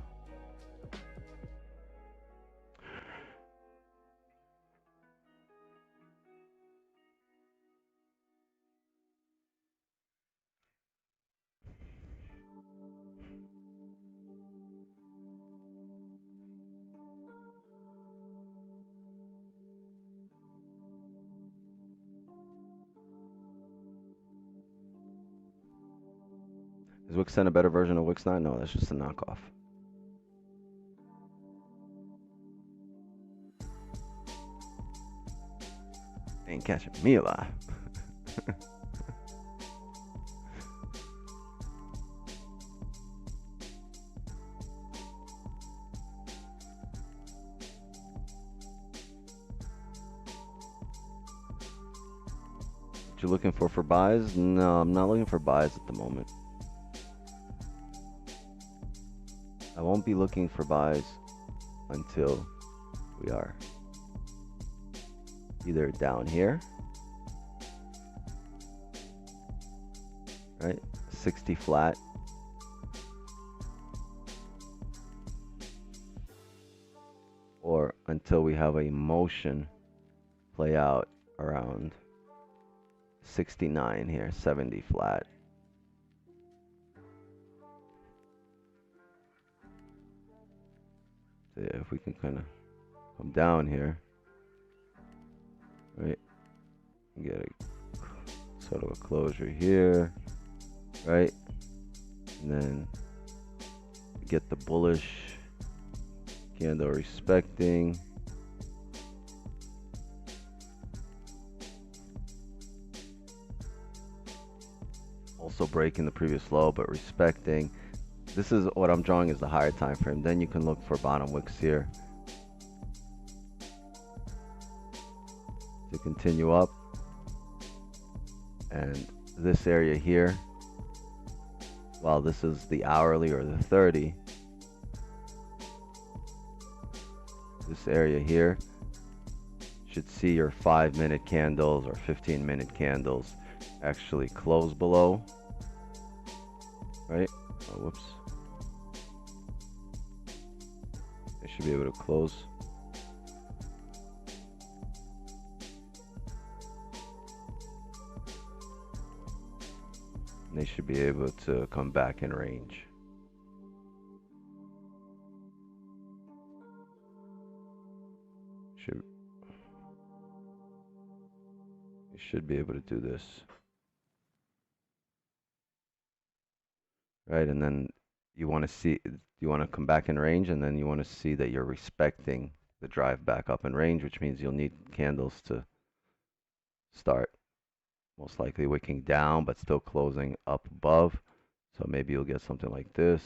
Speaker 1: Is Wix 10 a better version of Wix 9? No, that's just a knockoff. Ain't catching me alive. What you looking for buys? No, I'm not looking for buys at the moment. I won't be looking for buys until we are either down here, right? 60 flat, or until we have a motion play out around 69 here, 70 flat. So yeah, if we can kind of come down here, right, and get a sort of a closure here, right, and then get the bullish candle respecting. Also breaking the previous low, but respecting. This is what I'm drawing as the higher time frame. Then you can look for bottom wicks here to continue up, and this area here, while this is the hourly or the 30, this area here should see your 5-minute candles or 15-minute candles actually close below, right? Oh, whoops. They should be able to close. And they should be able to come back in range. Should be able to do this, right? And then you want to come back in range, and then you want to see that you're respecting the drive back up in range, which means you'll need candles to start most likely wicking down but still closing up above. So maybe you'll get something like this.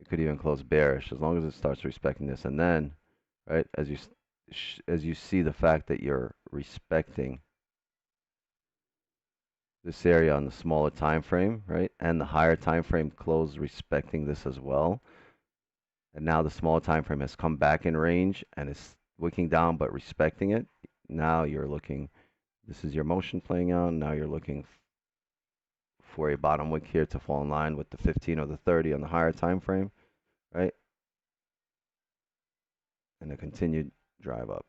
Speaker 1: It could even close bearish as long as it starts respecting this, and then, right, as you see the fact that you're respecting this area on the smaller time frame, right, and the higher time frame close respecting this as well, and now the smaller time frame has come back in range and is wicking down but respecting it. Now you're looking, this is your motion playing out. Now you're looking for a bottom wick here to fall in line with the 15 or the 30 on the higher time frame, right, and a continued drive up.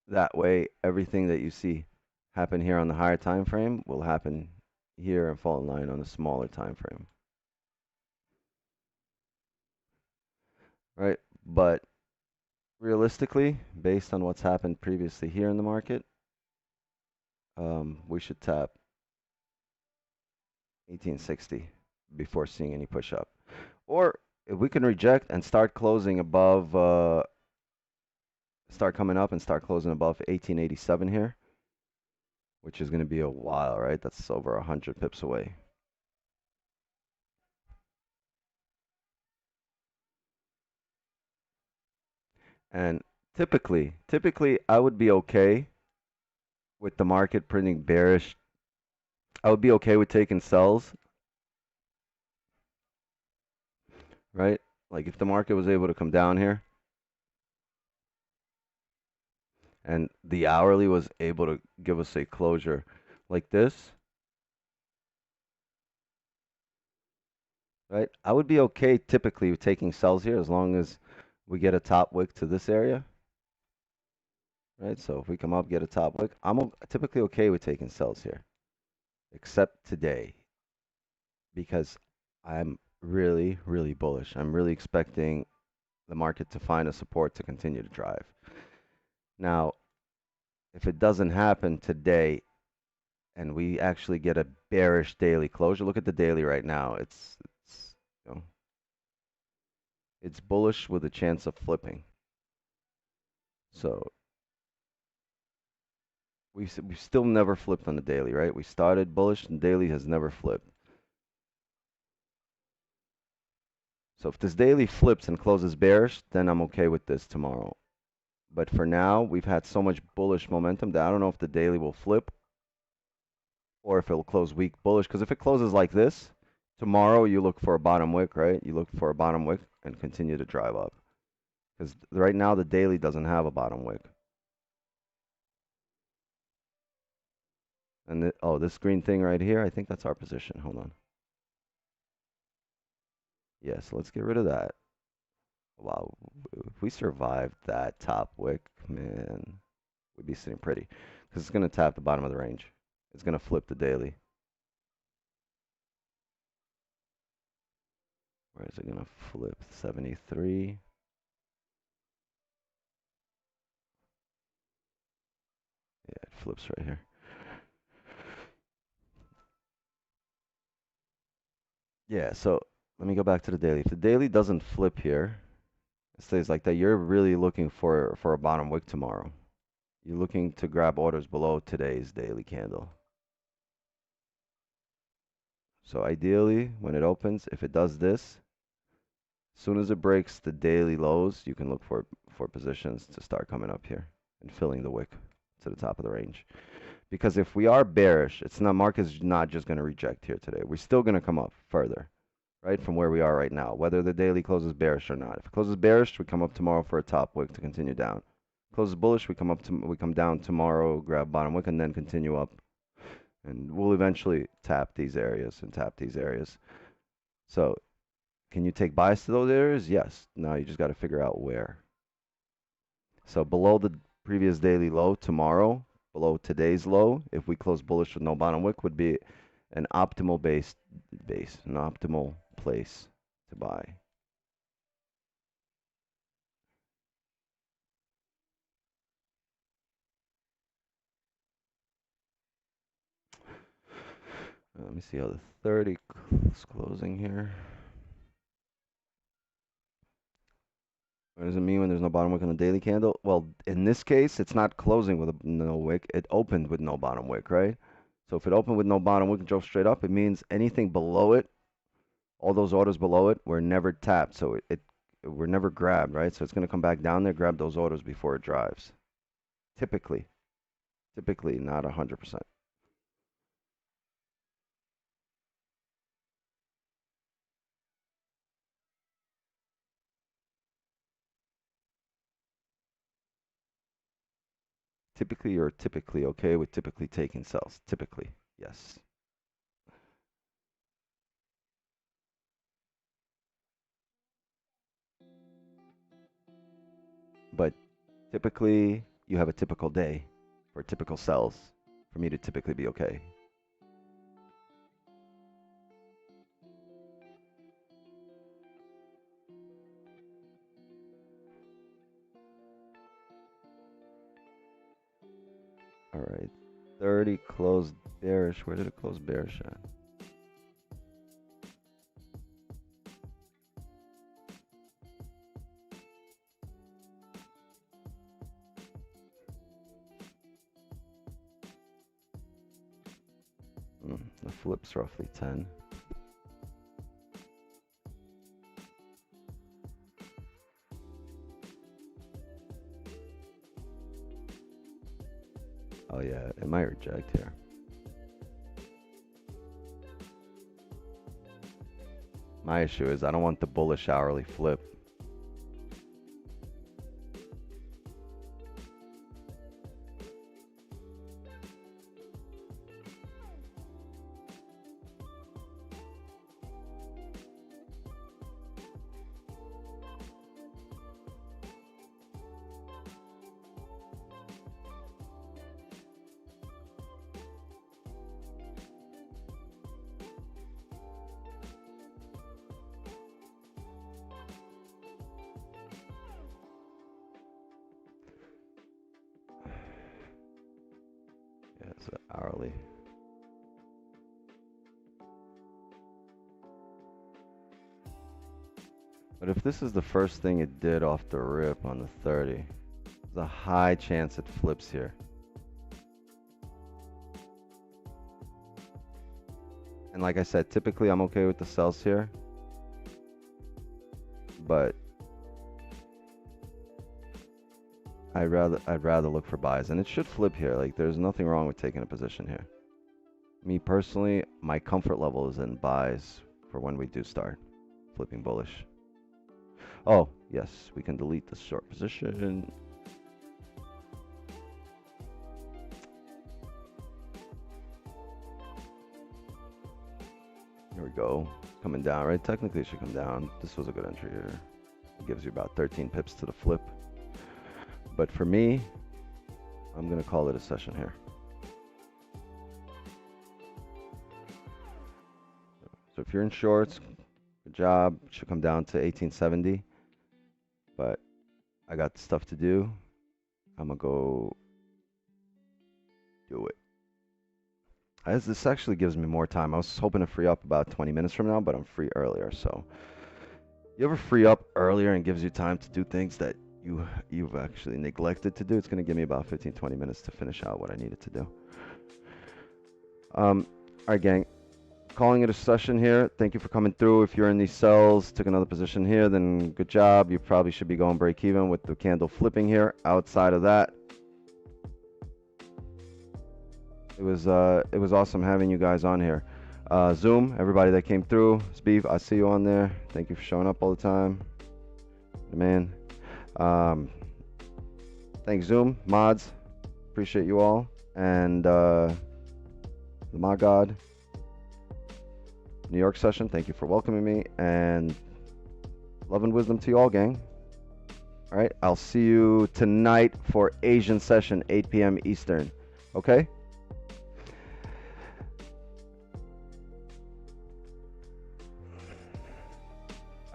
Speaker 1: That way, everything that you see happen here on the higher time frame will happen here and fall in line on the smaller time frame. Right? But realistically, based on what's happened previously here in the market, we should tap 1860 before seeing any push up. Or if we can reject and start closing above, start coming up and start closing above 1887 here, which is going to be a while, right? That's over 100 pips away. And typically, I would be okay with the market printing bearish. I would be okay with taking sells, right? Like if the market was able to come down here and the hourly was able to give us a closure like this, right? I would be okay typically with taking sells here as long as we get a top wick to this area, right? So if we come up, get a top wick, I'm typically okay with taking sells here, except today, because I'm really, really bullish. I'm really expecting the market to find a support to continue to drive. Now, if it doesn't happen today and we actually get a bearish daily closure, look at the daily right now. It's you know, it's bullish with a chance of flipping. So we still never flipped on the daily, right? We started bullish and daily has never flipped. So if this daily flips and closes bearish, then I'm okay with this tomorrow. But for now, we've had so much bullish momentum that I don't know if the daily will flip or if it will close weak bullish. Because if it closes like this, tomorrow you look for a bottom wick, right? You look for a bottom wick and continue to drive up. Because right now the daily doesn't have a bottom wick. And oh, this green thing right here, I think that's our position. Hold on. Yes, let's get rid of that. Wow, if we survived that top wick, man, we'd be sitting pretty. Because it's going to tap the bottom of the range. It's going to flip the daily. Where is it going to flip? 73. Yeah, it flips right here. Yeah, so let me go back to the daily. If the daily doesn't flip here, it stays like that, you're really looking for a bottom wick tomorrow. You're looking to grab orders below today's daily candle. So ideally, when it opens, if it does this, as soon as it breaks the daily lows, you can look for positions to start coming up here and filling the wick to the top of the range. Because if we are bearish, it's not, market's not just going to reject here today. We're still going to come up further, right, from where we are right now, whether the daily closes bearish or not. If it closes bearish, we come up tomorrow for a top wick to continue down. Closes bullish, we come down tomorrow, grab bottom wick, and then continue up. And we'll eventually tap these areas and tap these areas. So can you take bias to those areas? Yes. Now you just got to figure out where. So below the previous daily low tomorrow, below today's low, if we close bullish with no bottom wick, would be an optimal base, an optimal place to buy. Let me see how the 30 is closing here. What does it mean when there's no bottom wick on the daily candle? Well, in this case, it's not closing with no wick. It opened with no bottom wick, right? So if it opened with no bottom wick and drove straight up, it means anything below it, all those orders below it, were never tapped. So it were never grabbed, right? So it's going to come back down there, grab those orders before it drives. Typically, not 100%. Typically, you're typically okay with typically taking sells. Typically, yes. But typically, you have a typical day for typical sells for me to typically be okay. All right, 30 closed bearish. Where did it close bearish at? flips roughly 10. Oh yeah, it might reject here. My issue is I don't want the bullish hourly flip. Yeah, it's an hourly. But if this is the first thing it did off the rip on the 30, there's a high chance it flips here. And like I said, typically I'm okay with the sells here. But I'd rather look for buys, and it should flip here. Like, there's nothing wrong with taking a position here. Me personally, my comfort level is in buys for when we do start flipping bullish. Oh, yes, we can delete the short position. Here we go. Coming down, right? Technically it should come down. This was a good entry here. It gives you about 13 pips to the flip. But for me, I'm going to call it a session here. So if you're in shorts, good job. It should come down to 1870. But I got stuff to do. I'm going to go do it. As this actually gives me more time. I was hoping to free up about 20 minutes from now, but I'm free earlier. So you ever free up earlier and gives you time to do things that you've actually neglected to do? It's going to give me about 15-20 minutes to finish out what I needed to do. All right, gang. Calling it a session here. Thank you for coming through. If you're in these sells, took another position here, then good job. You probably should be going break even with the candle flipping here. Outside of that, it was awesome having you guys on here. Zoom, everybody that came through. Speed, I see you on there. Thank you for showing up all the time, man. Thanks, Zoom mods. Appreciate you all. And my God, New York session. Thank you for welcoming me, and love and wisdom to you all, gang. All right, I'll see you tonight for Asian session, 8 p.m. Eastern. Okay.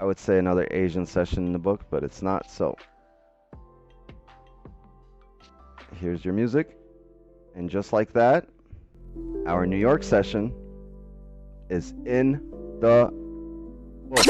Speaker 1: I would say another Asian session in the book, but it's not. So here's your music. And just like that, our New York session is in the book.